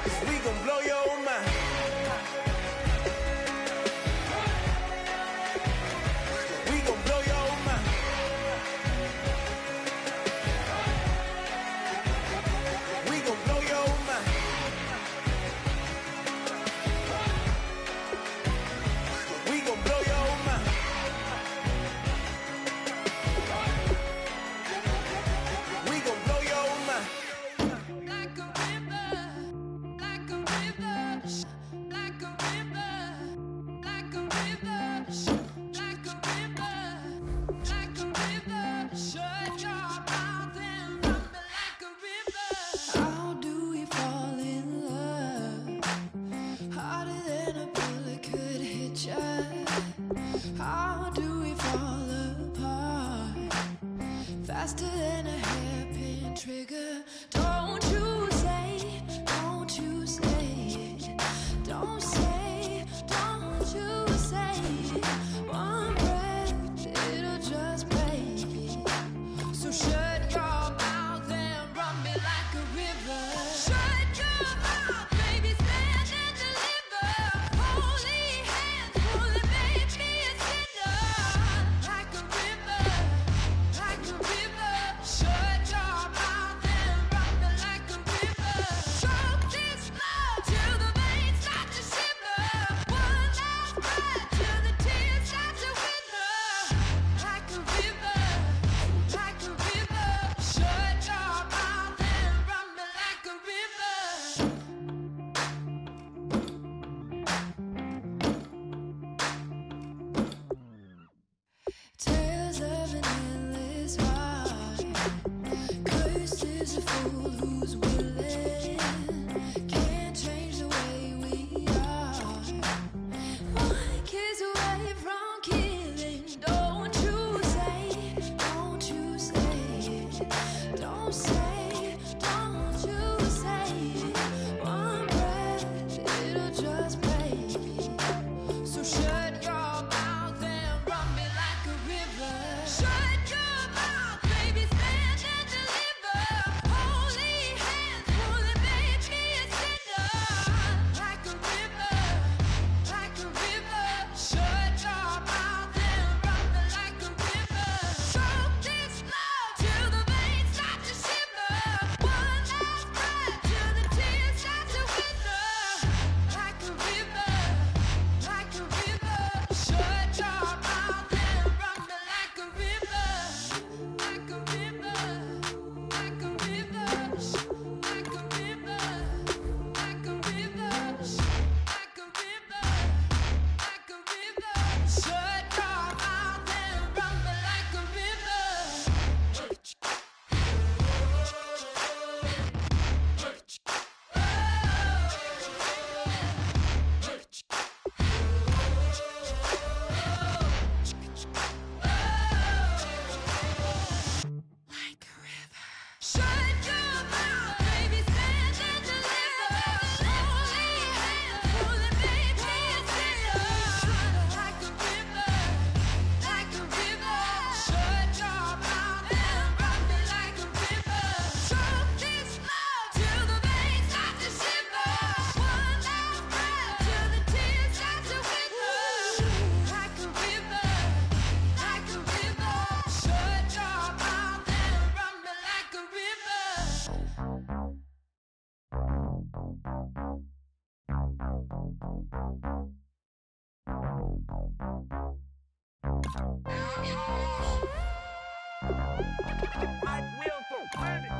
D: 'cause we gon' blow your mind. We gon' blow your mind.
E: faster than a hairpin trigger. Don't you say, don't you say it. Don't say, don't you say it. One breath, it'll just break. So shut your mouth and run me like a river. Shut your mouth, baby, stand and deliver. Holy hands, pulling, make me a sinner. Like a river, like a river. Shut your mouth and run me like a river. Choke this love till the veins start to shiver. One last breath till the tears start to wither. Like a river, like a river. Shut your mouth and run me like a river. Tales of an endless ride. Cursed is the fool who's willing. Can't change the way we are. One kiss away from killing. Don't you say, don't you say it. Don't say, don't you say it. One breath, it'll just break. So shut your mouth and run me like a river. Shut your mouth, baby, stand and deliver. Holy hands, pulling, make me a sinner. Like a river, like a river. Shut your mouth and run me like a river. Choke this love till the veins start to shiver. One last breath till the tears start to wither. Like a river, like a river. Shut your mouth and run me like a river. Like a river, like a river. Like a river, like a river. Like a river, like a river. Shut your mouth and run me like a river. Like a river. Shut your mouth, baby, stand and deliver. Holy hands, pulling, make me a sinner. Like a river, like a river. Shut your mouth and run me like a river. Choke this love till the veins start to shiver. One last breath till the tears start to wither. Like a river, like a river. Shut your mouth and run me like a river.
C: I will go win it.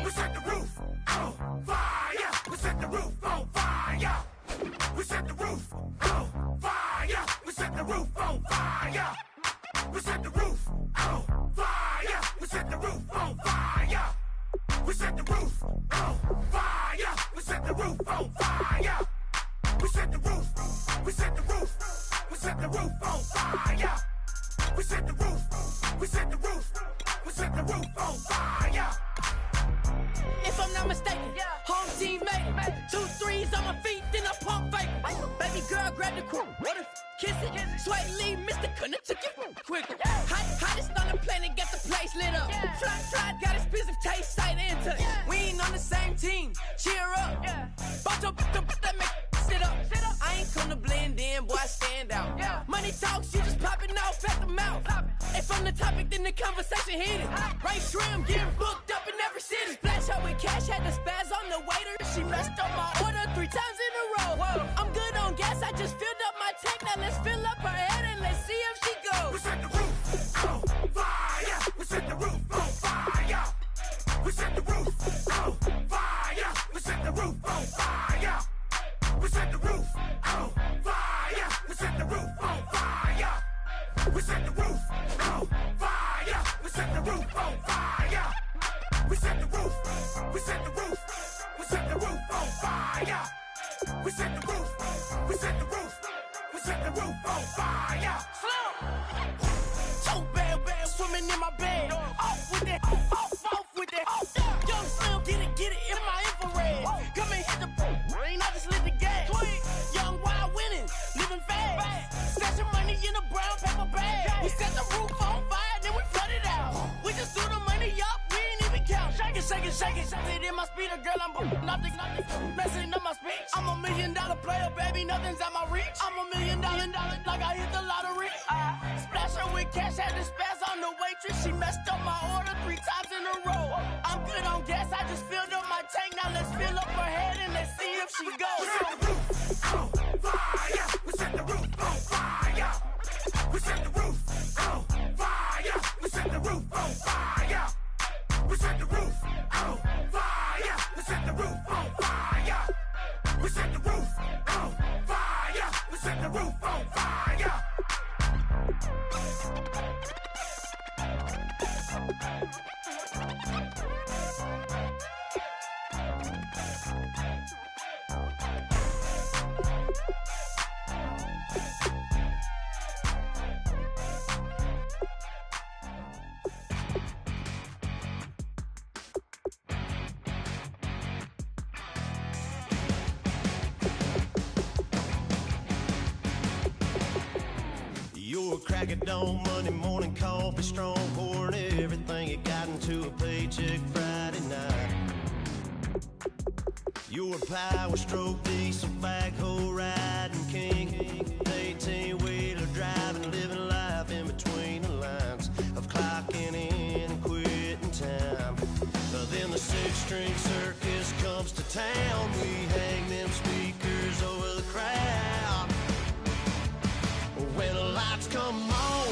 C: We set the roof on fire. We set the roof on fire. We set the roof on fire. We set the roof on fire. We set the roof on fire. We set the roof on fire. We set the roof on fire. We set the roof on fire. We set the roof. We set the roof. We set the roof on fire. We set the roof. We set the roof. We set the roof on fire.
F: If I'm not mistaken, home team made it. 2 threes on my feet, then I pump fake. Baby girl, grab the crew. Kiss it. Sweat leave, Mr. Couldn't took it quicker. Hottest on the planet, got the place lit up. Fly, got expensive taste, sight and touch. We ain't on the same team. Cheer up. Both up, that make sit up. I ain't come to blend in, boy, I stand out. Money talks, you just popping off at the mouth. If I'm the topic, then the conversation heated. Right trim, getting booked up in every city. Splash out with cash, had the spaz on the waiter. She messed up my order 3 times in a row. I'm good on gas, I just filled up my tank. Now let's fill up her head and let's see if she goes.
C: We set the roof on fire. We set the roof on fire. We set the roof on fire. We set the roof on fire. We set the roof on fire. We set the roof on fire. We set the roof on fire. We set the roof on fire. We set the roof. We set the roof. We set the roof on fire. We set the roof. We set the roof. We set the roof on fire.
F: Slow. in a brown paper bag. We set the roof on fire, then we flood it out. We just threw the money up, we ain't even count. Shake it, shake it, shake it. It in my speeder, girl, I'm nothing, messing up my speech. I'm $1 million player, baby, nothing's at my reach. I'm $1 million, like I hit the lottery. Splash her with cash, had to spaz on the waitress. She messed up my order 3 times in a row. I'm good on gas, I just filled up my tank. Now let's fill up her head and let's see if she goes.
C: We set the roof on fire. We set the roof on fire. We set the roof on fire. We set the roof on fire. We set the roof on fire. We set the roof on fire. We set the roof on fire.
G: You're a crack at dawn, Monday morning coffee strong, pouring everything you got into a paycheck Friday night. You're a power stroke, diesel backhoe riding king, 18-wheeler driving, living life in between the lines of clocking in and quitting time. Then the 6-string circus comes to town. We hang them speakers over the crowd. When the lights come on,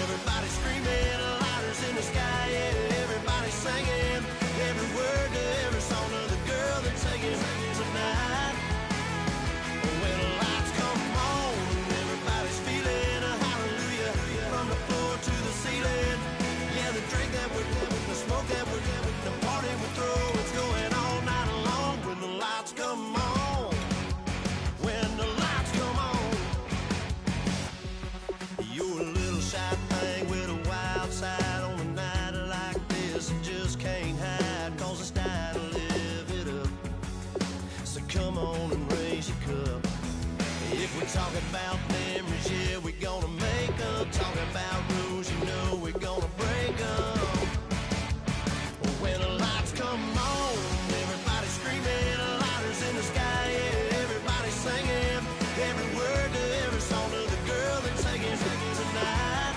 G: everybody screaming, lighters in the sky, yeah, everybody singing every word to every song of the girl that's singing tonight. When the lights come on, everybody's feeling a hallelujah from the floor to the ceiling. Yeah, the drink that we're having, the smoke that we're having, the party we throw, it's going all night long. When the lights come on, when the lights come on. You're a little shy thing with a wild side on a night like this. You just can't hide, cause it's time to live it up. So come on and raise your cup. If we're talking about memories, yeah, we're gonna make up. Talking about rules, you know we're gonna break up. When the lights come on, everybody screaming, lighters in the sky, yeah, everybody singing every word to every song of the girl that's singing tonight.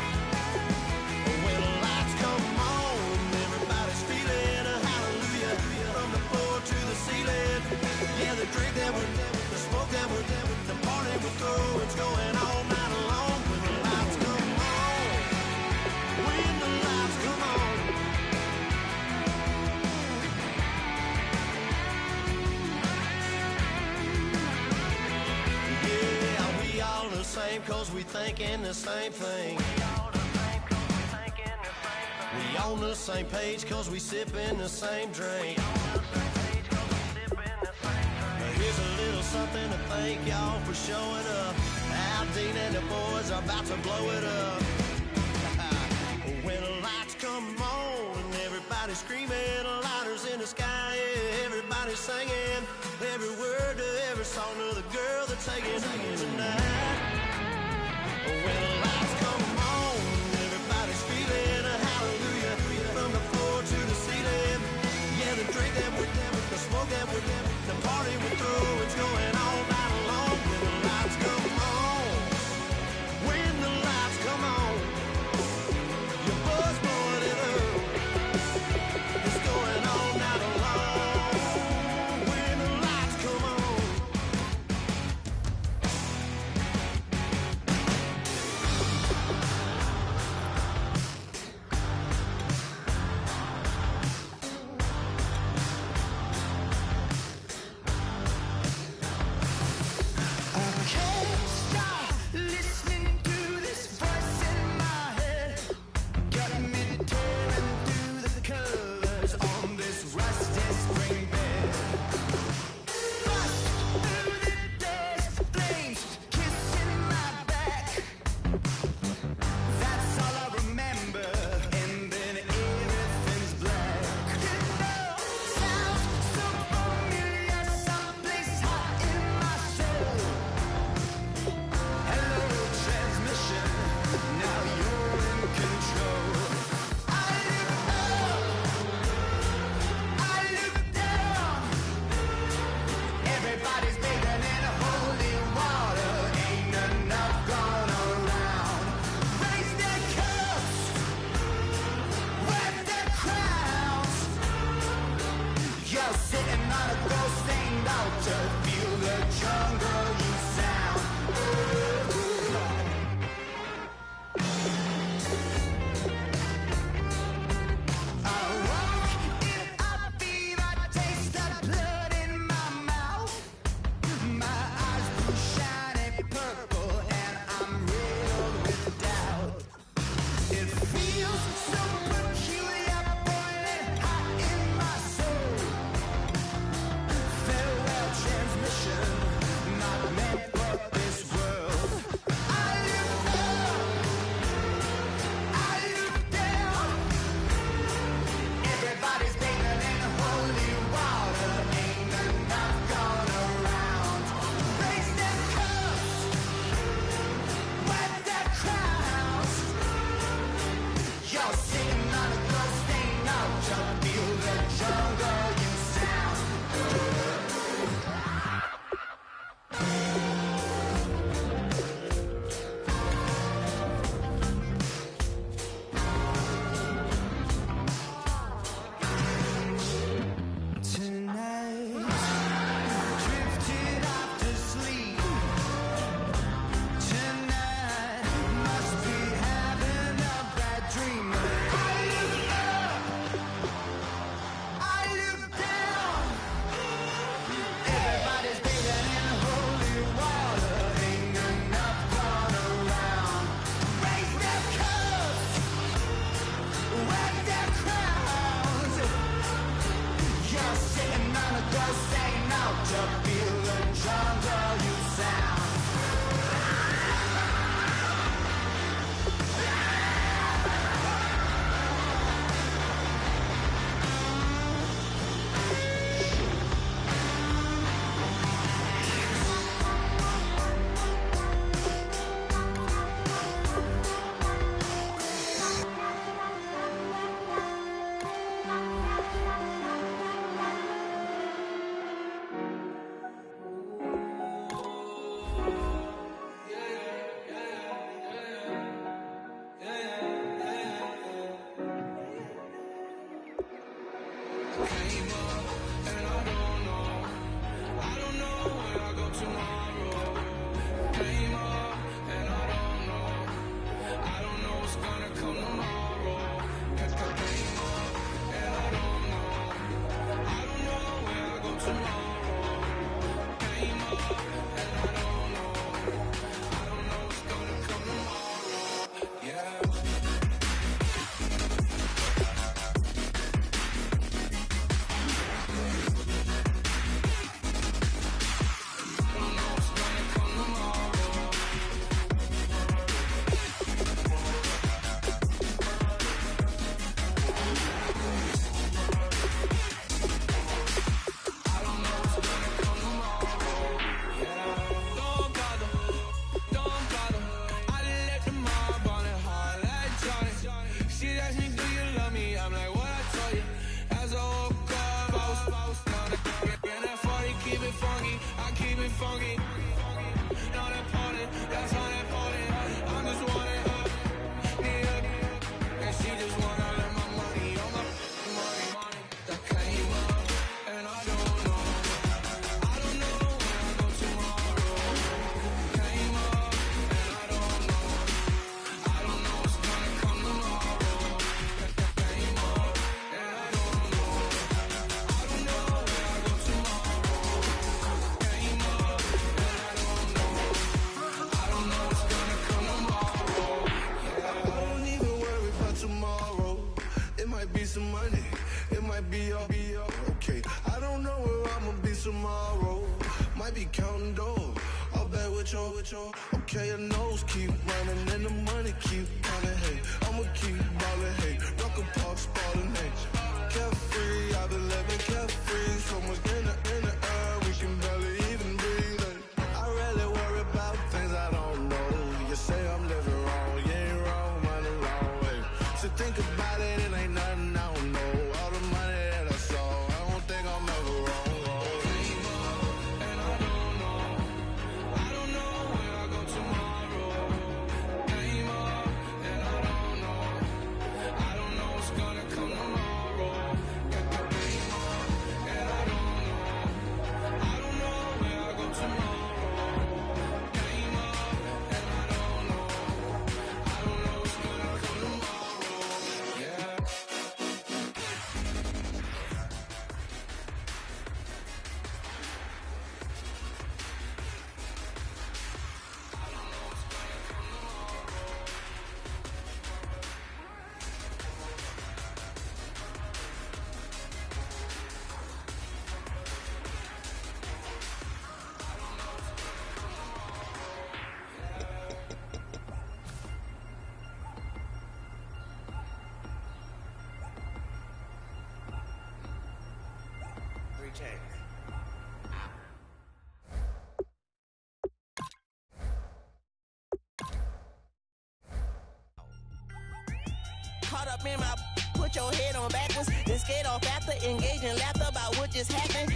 G: When the lights come on, everybody's feeling a hallelujah from the floor to the ceiling. Yeah, the drink that we're having, the smoke that we're having, the party we throw, it's going all night long. When the lights come on, when the lights come on. Yeah, we all the same cause we thinking the same thing. We on the same page cause we sipping the same drink. Now here's a little something to thank y'all for showing up. Al Dean and the boys are about to blow it up. When the lights come on and everybody screaming, lighters in the sky, yeah, everybody singing every word to every song of the girl that's singing tonight. When the lights come on, everybody's feeling a hallelujah from the floor to the ceiling. Yeah, the drink that we're having, the smoke that we're having, the party we throw, it's going all night long. When the lights come on, when the lights come on, your buzz blowing it up, it's going all night long. When the lights come on.
D: Came up and I don't know where I go tomorrow. Came up and I don't know what's gonna come tomorrow. Came up and I don't know where I go tomorrow. Came up and I don't know what's gonna come tomorrow. Yeah. Some money, it might be all okay. I don't know where I'ma be tomorrow. Might be counting dough. I'll bet with your. Okay, your nose keep running and the money keep coming. Hey, I'ma keep ballin'. Hey, Rucker Park Spalding. Hey, carefree, I've been living carefree. So much in the air, we can barely even breathe. Hey, I rarely worry about things I don't know. You say I'm living wrong, you ain't wrong, man, a long way. So think about it, it ain't nothing.
F: Caught up in my, put your head on backwards, then skate off after engaging laughter about what just happened.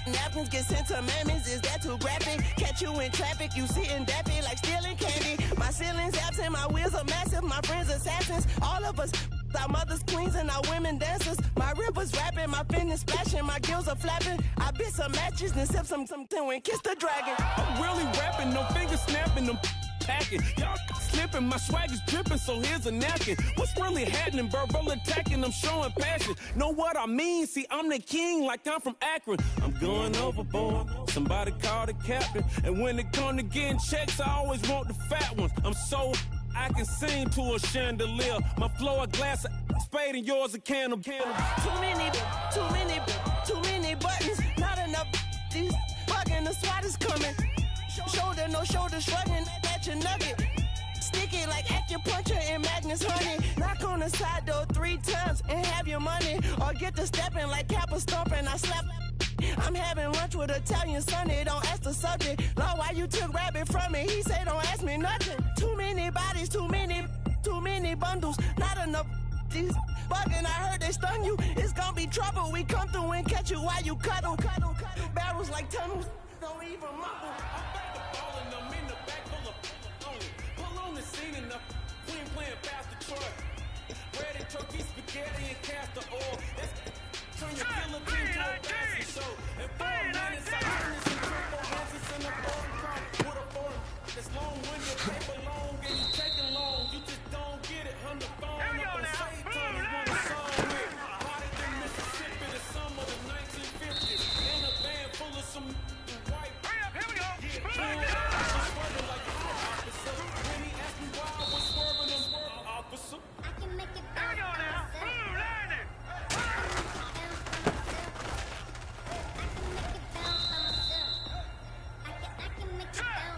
F: Napkins get sent to mammies, is that too graphic? Catch you in traffic, you sitting daffy like stealing candy. My ceiling's absent, my wheels are massive, my friends assassins. All of us, our mothers queens and our women dancers. My rivers rapping, my fingers splashing, my gills are flapping. I bit some matches and sip some and kiss the dragon.
H: I'm really rapping, no fingers snapping, them packing. Y'all slipping, my swag is dripping, so here's a napkin. What's really happening? Verbal attacking, I'm showing passion. Know what I mean? See, I'm the king like I'm from Akron. I'm going overboard, somebody call the captain. And when it come to getting checks, I always want the fat ones. I'm so I can sing to a chandelier. My flow a glass of spade and yours a can of candle.
F: Too many buttons, not enough. These fucking the SWAT is coming. Shoulder, no shoulder, shrugging at your nugget. Sticky like acupuncture and Magnus honey. Knock on the side door 3 times and have your money. Or get to stepping like Kappa stomping. I slap. I'm having lunch with Italian Sonny. Don't ask the subject. Lord, why you took rabbit from me? He say don't ask me nothing. Too many bodies, too many bundles. Not enough. These bugging, I heard they stun you. It's gonna be trouble. We come through and catch you while you cuddle. Barrels like tunnels. Don't even mumble.
H: I'm in the back full of only. Pull on the scene enough. Queen playing Pastor Troy. Bread and turkey, spaghetti, and castor oil. That's turn your guillotine to a fashion show. In 4 minutes, I turn this into a hands in a foreign crowd with a foreign. It's long-winded, paper long, and you taking long. You just don't get it. On the phone, up on save time, you want a song with. Hotter than Mississippi, the summer of the 1950s. In a van full of some white. Here we go. Swerving like a officer. When he asked me why I was swerving, I'm swerving, officer.
I: I can make it bounce. Here we go now. Learn it. I can make it bounce.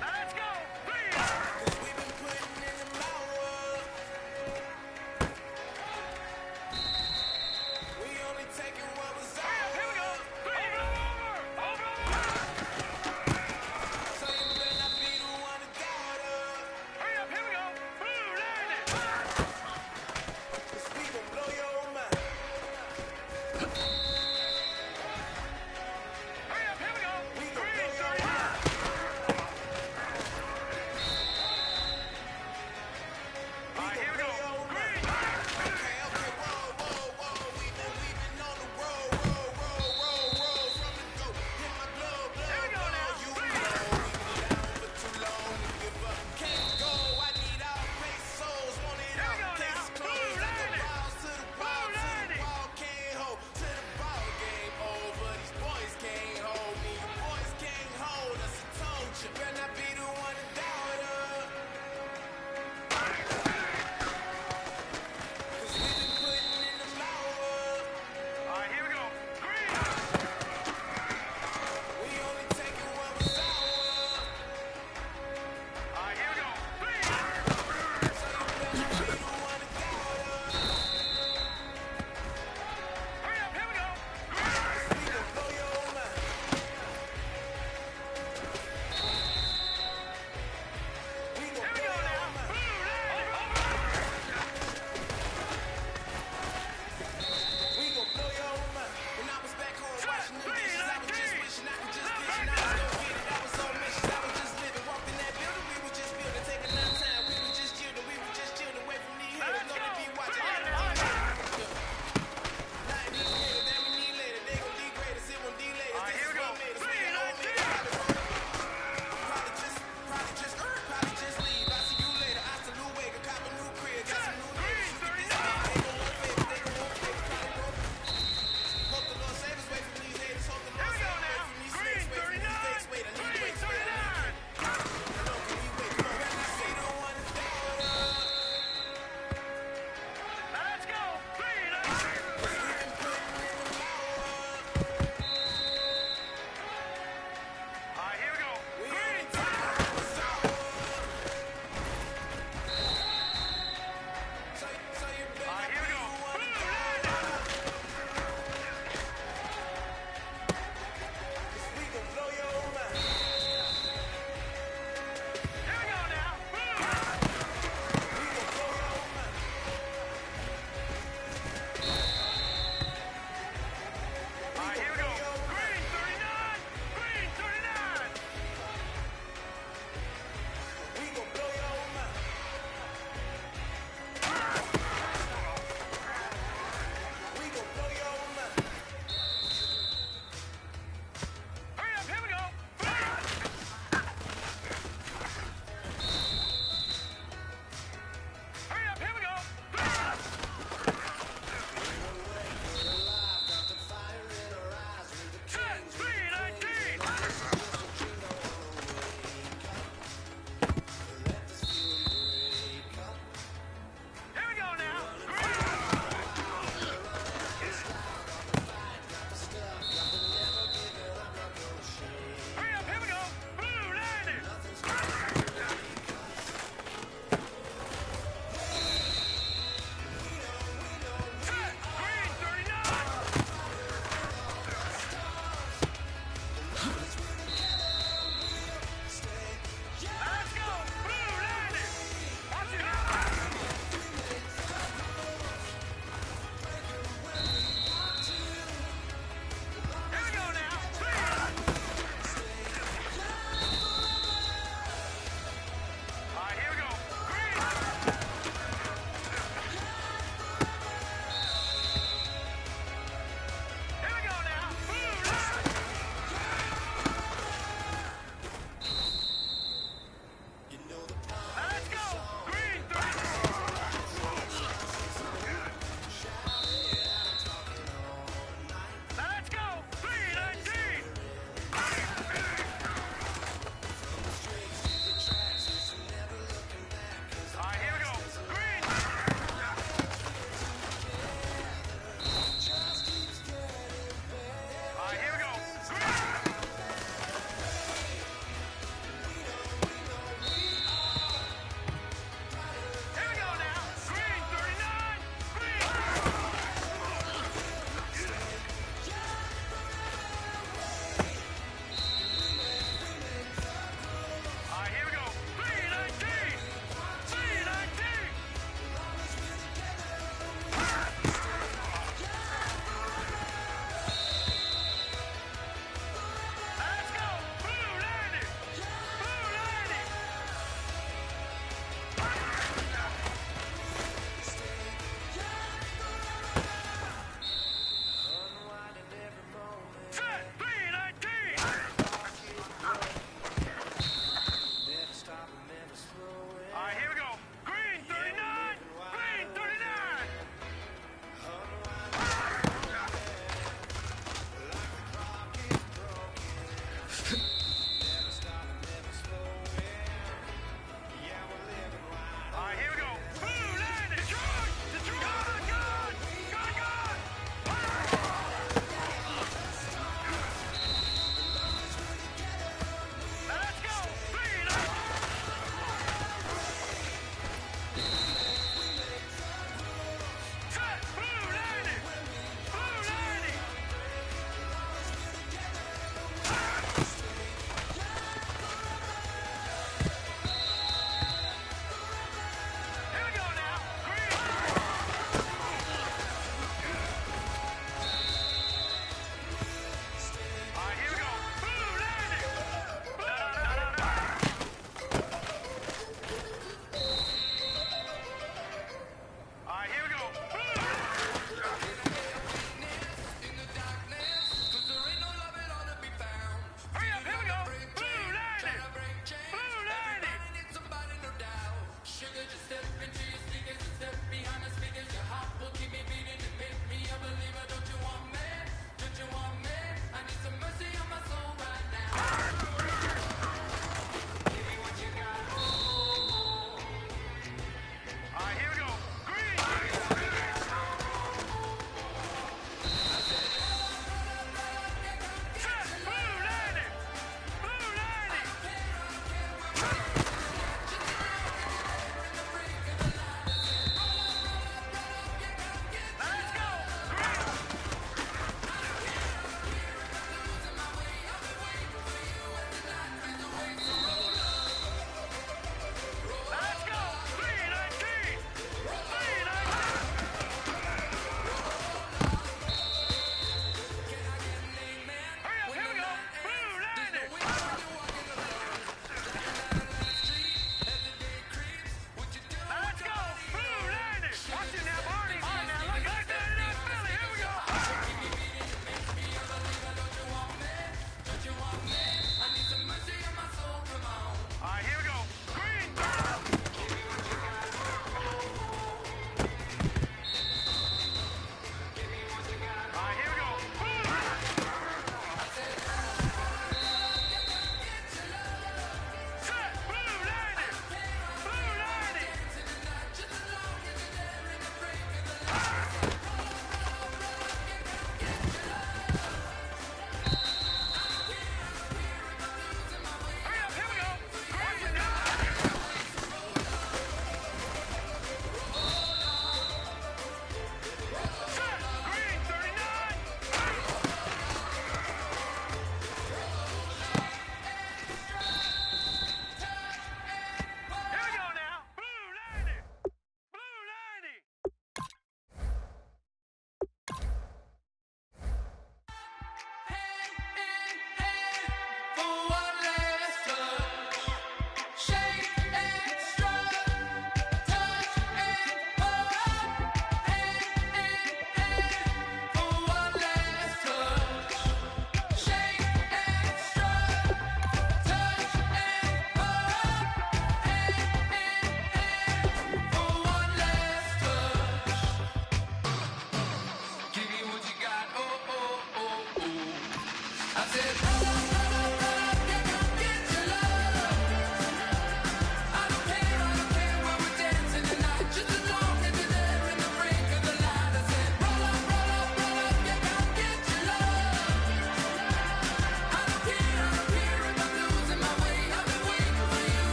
C: Let's go.
D: We've been putting in the hours. We only taking what was ours.
C: Here we go. Over.
D: So you better not be the one to doubt us.
C: Hurry up. Here we go. Boom, land it.
D: 'Cause we gon' blow your mind.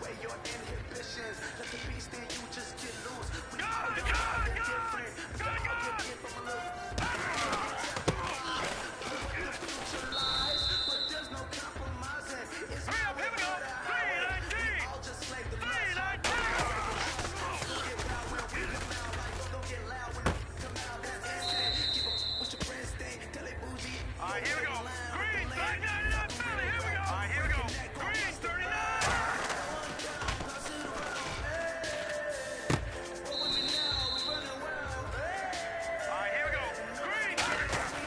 C: away your inhibitions. Let the beast in you just get loose. We
J: Go,
C: all
J: go,
C: get different.
J: go,
C: We can all get it from a little. What the future lies, but there's no compromising. It's
J: Hurry up, here we go. 319.
C: all just slave the
J: 319.
C: get wild when we come out. Like, don't get loud when we come out. That's instant. Give up what your friends think. Tell they bougie.
J: All right, here we go. Green, 39 Philly. Here we go. All right, here we go. Green, 39. All right, here we go. Green, 39.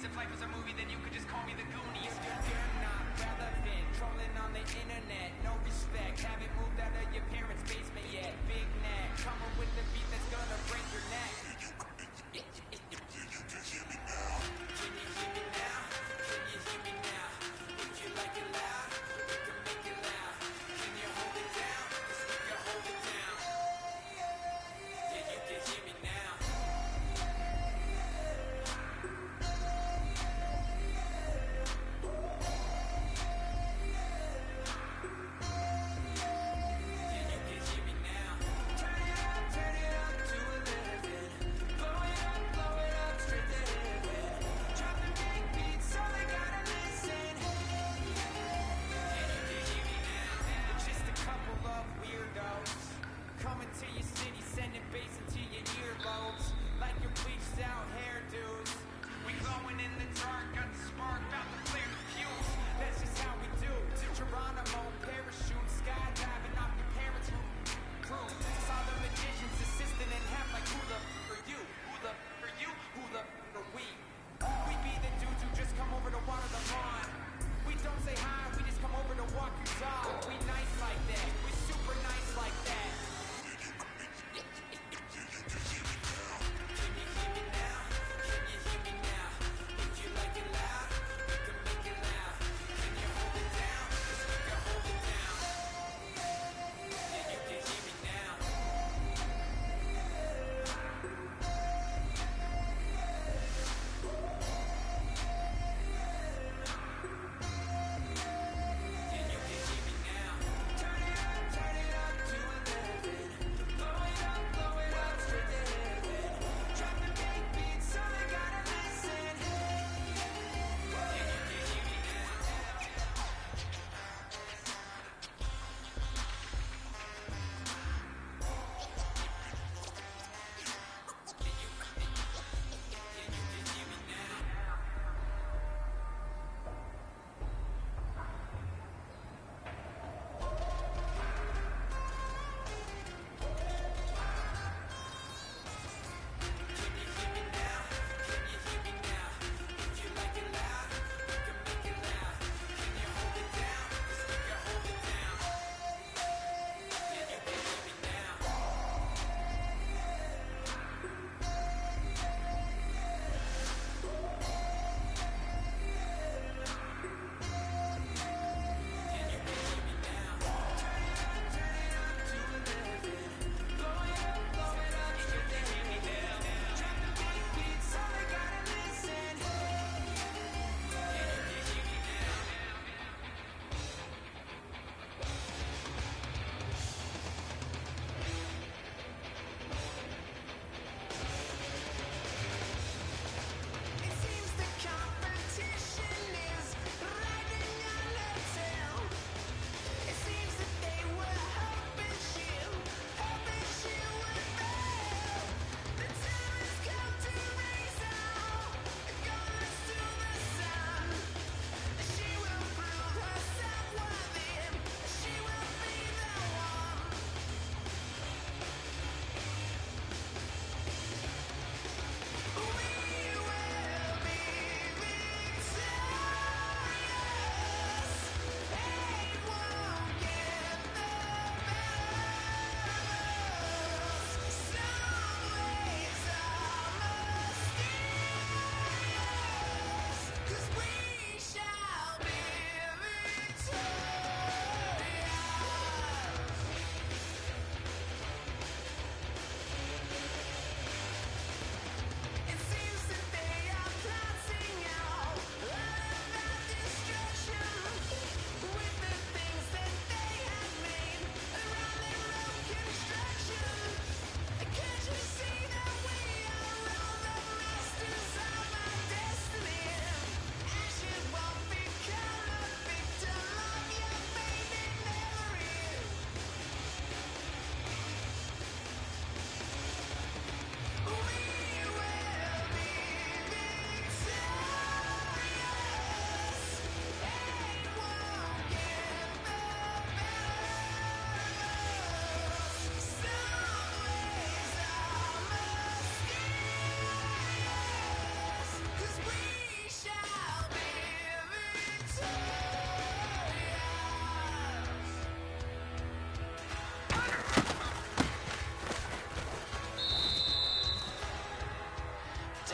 K: If life was a movie, then you could just call me the Goonies. You're not relevant, trolling on the internet, no respect. Haven't moved out of your parents' basement yet. Big neck, coming with the beat that's gonna break your neck. Can you hear me now? Can you hear me now? Can you hear me now? Would you like it loud? We can make it loud. Can you hold it down? 'Cause we can hold it down. Yeah, you can hear me now.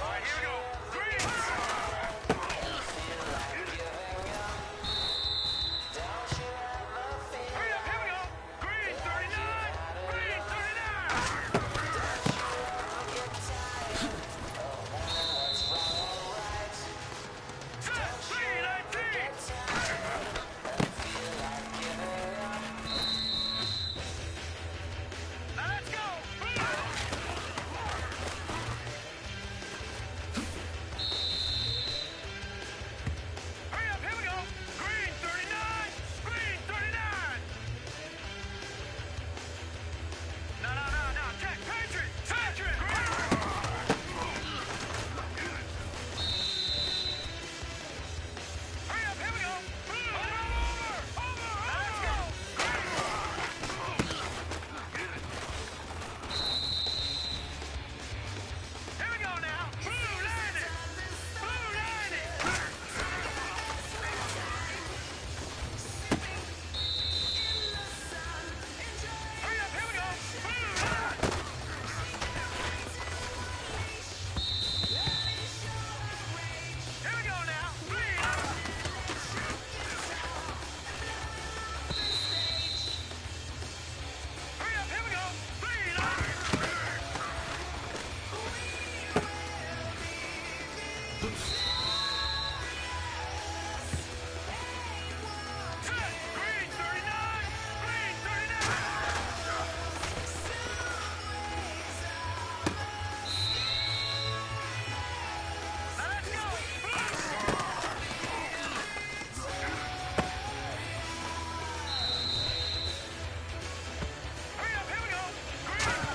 J: right, here we go. Green. Hurry up, here we go. Green 39. Green 39. Now let's go. Hurry up, here we go. Green 39. Green 39. No. Check. Patriot. Patriot. Hurry up, here we go. Over. Let's go. Here we go now. Blue landed. Blue landed. Hurry up, here we go. Blue landed. Here we go now. Green. Hurry up, here we go. Green. Green 39. Green 39. Now let's go. Hurry up, here we go. Green.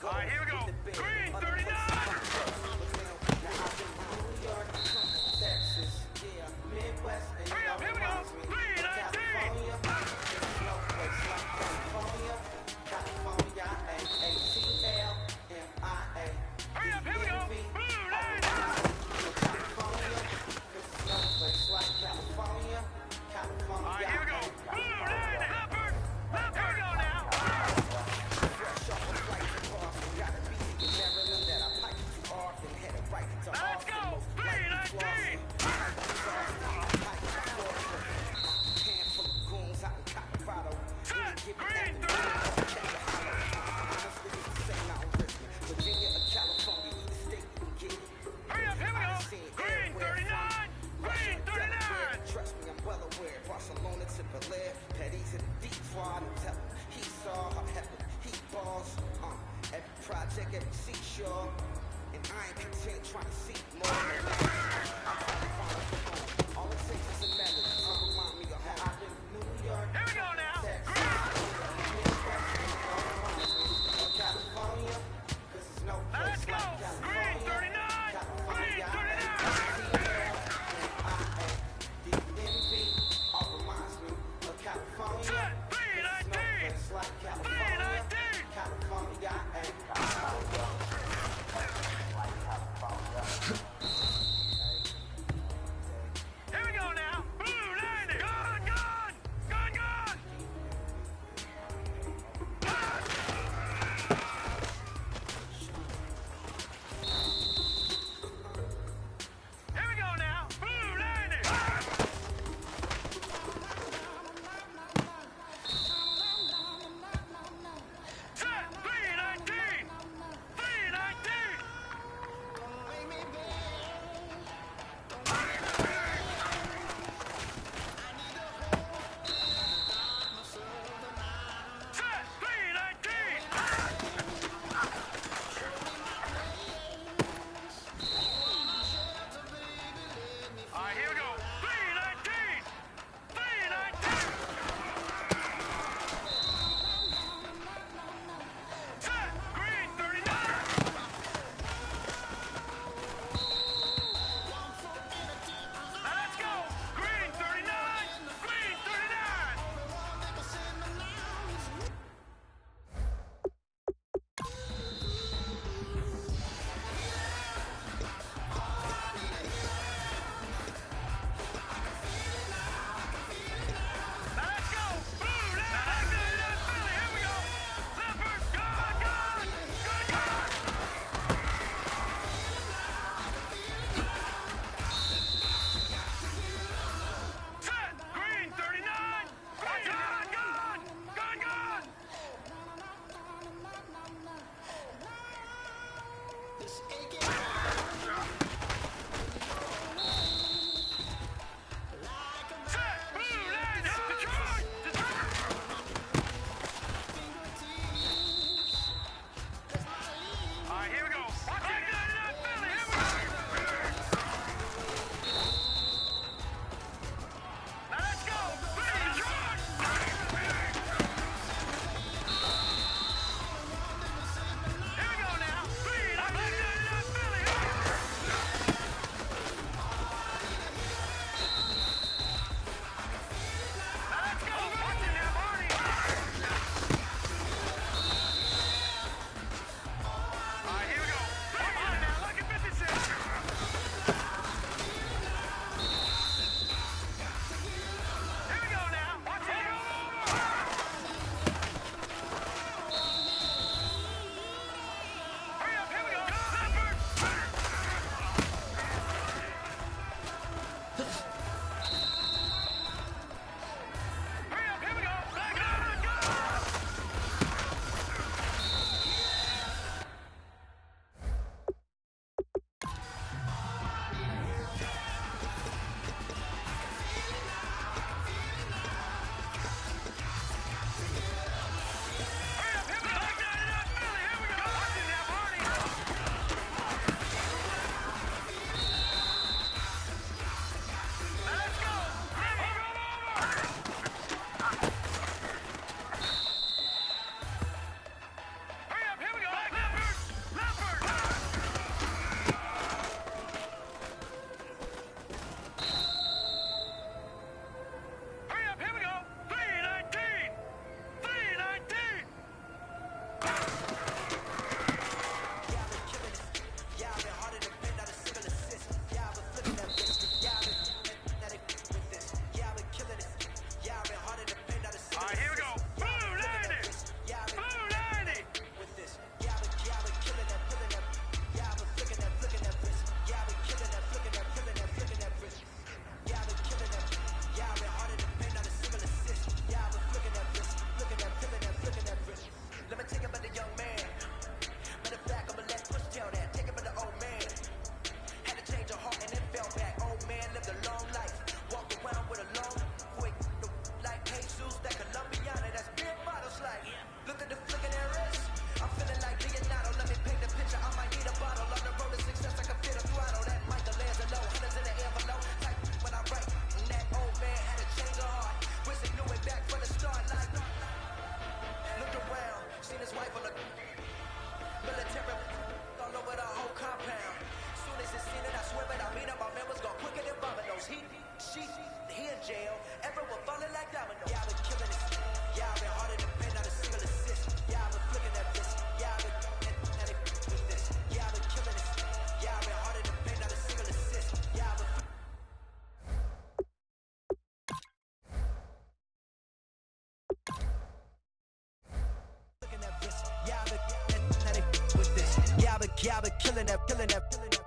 D: go.
J: All right, here we go. Green 39.
D: Texas, yeah, Midwest, and
J: Hurry up, here we go. Green 19.
D: snowflakes like California, California, A-A-T-L-M-I-A.
J: Hurry up, here we go. Blue 9.
D: California, snowflakes like California, California.
J: All right, here we go. Blue 9. Leopard. Leopard. Here we go now. Let's go. 319. Set. Green 3. Hurry up, here we go. Green 39. Green 39.
D: Trust me, I'm well aware. Barcelona to Belair, Petty's in the deep far. Don't tell him he saw her heaven. He balls. Every project, every seashore. And I ain't content trying to seek more. I'm trying to find a home. All it takes is a melody. So remind me of how I live in New York.
J: Here we go now.
D: California. This is no place
J: Let's go.
D: like
J: Green
D: California.
J: 39. Green 39. Set. 319. 319.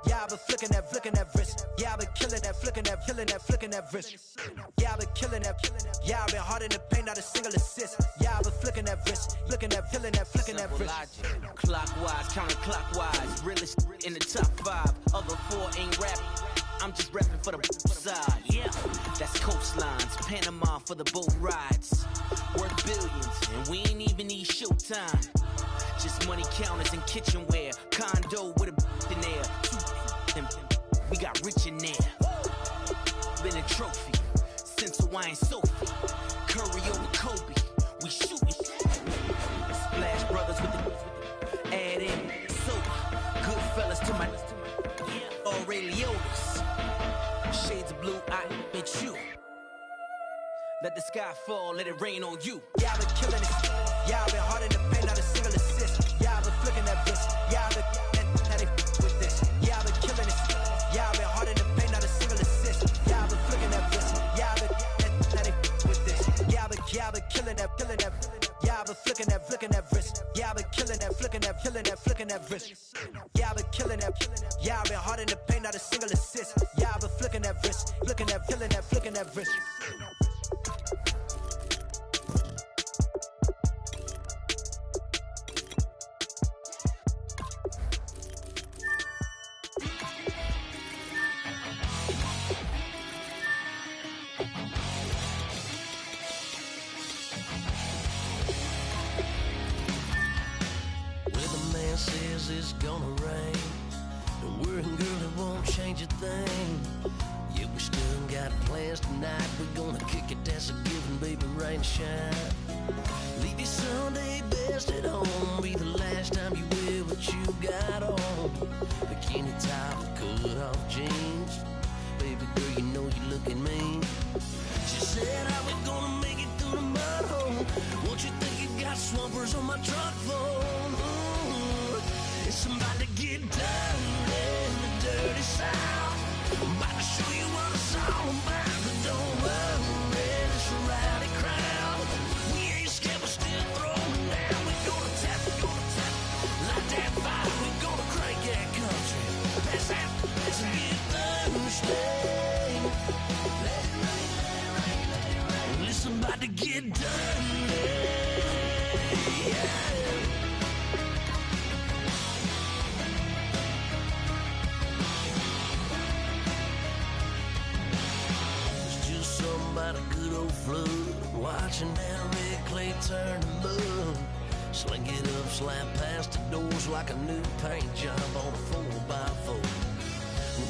L: Yeah, I've been flicking that wrist. Yeah, I've been killing that, flicking that wrist. Yeah, I've been killing that. Yeah, I've been hard in the paint, not a single assist. Yeah, I've been flicking that wrist, flicking that wrist.
K: Logic. Clockwise, counterclockwise, realest in the top 5. Other 4 ain't rapping. I'm just repping for the side. Yeah, that's coastlines, Panama for the boat rides. Worth billions, and we ain't even need showtime. Just money counters and kitchenware. Condo with a in there. We got rich in there. Been a trophy since Hawaiian Sophie. Curry over Kobe. We shooting. Splash Brothers with the add in soap. Good fellas to my Aureliotis. Shades of blue, I bet you. Let the sky fall, let it rain on you.
L: Yeah, I've been killing it. Yeah, I've been hard in the paint, not a single assist. Yeah, I've been flicking that wrist. Yeah, I've been how they with this. Yeah, I've been killing it. Yeah, I've been hard in the paint, not a single assist. Yeah, I've been flicking that wrist. Yeah, I've been how they with this. Yeah, I've been killing that. Yeah, I've been flicking that wrist. Yeah, I've been killing that, flicking that wrist. Yeah, I've been killing that. Yeah, I've been hard in the paint, not a single assist. Yeah, I've been flicking that wrist, flicking that wrist.
G: Says it's gonna rain. Don't worry, girl, it won't change a thing. Yeah, we still got plans tonight. We're gonna kick it, that's a given, baby, rain or shine. Leave your Sunday best at home. Be the last time you wear what you got on. Bikini top, cut off jeans. Baby girl, you know you looking mean. She said, how we gonna make it through the mud hole? Won't you think you got swampers on my truck phone? It's about to get dirty in the dirty south. I'm about to show you what it's all about. But don't worry, it's a rowdy crowd. We ain't scared, we're still throwing down. We're gonna tap, light that fire. We're gonna crank that country. Pass that, let's get thirsty. Let it rain, let it rain, let it rain. Listen, about to get dirty. Yeah. About a good old flood, watching that red clay turn to mud. Sling it up, slap past the doors like a new paint job on a 4x4.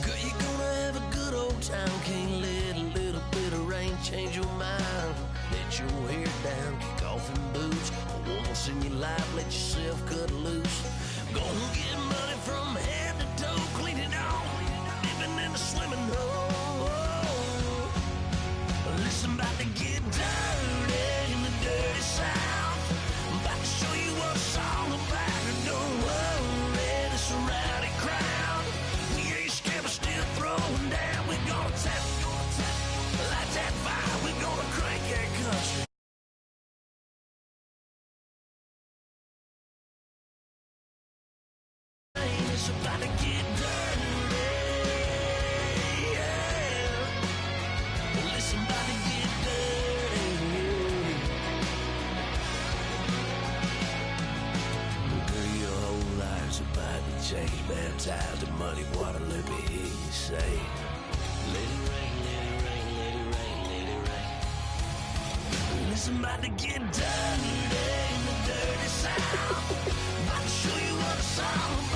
G: Girl, you're gonna have a good old time. Can't let a little bit of rain change your mind. Let your hair down, kick off in boots. Once in your life, let yourself cut loose. Gonna get money from head to toe, clean it off, living in a swimming hole. Listen, about to get dirty in the dirty south. I'm about to show you what it's all about. And don't worry, it's a rowdy crowd. We ain't scared, we're still throwing down. We're gonna tap, light that fire. We're gonna crank that country. It's about to get dirty. Listen, about to get dirty. Girl, your whole life's about to change. Baptized in muddy water, let me hear you say, let it rain, let it rain, let it rain, let it rain. Listen, about to get dirty in the dirty south. About to show you what it's all about.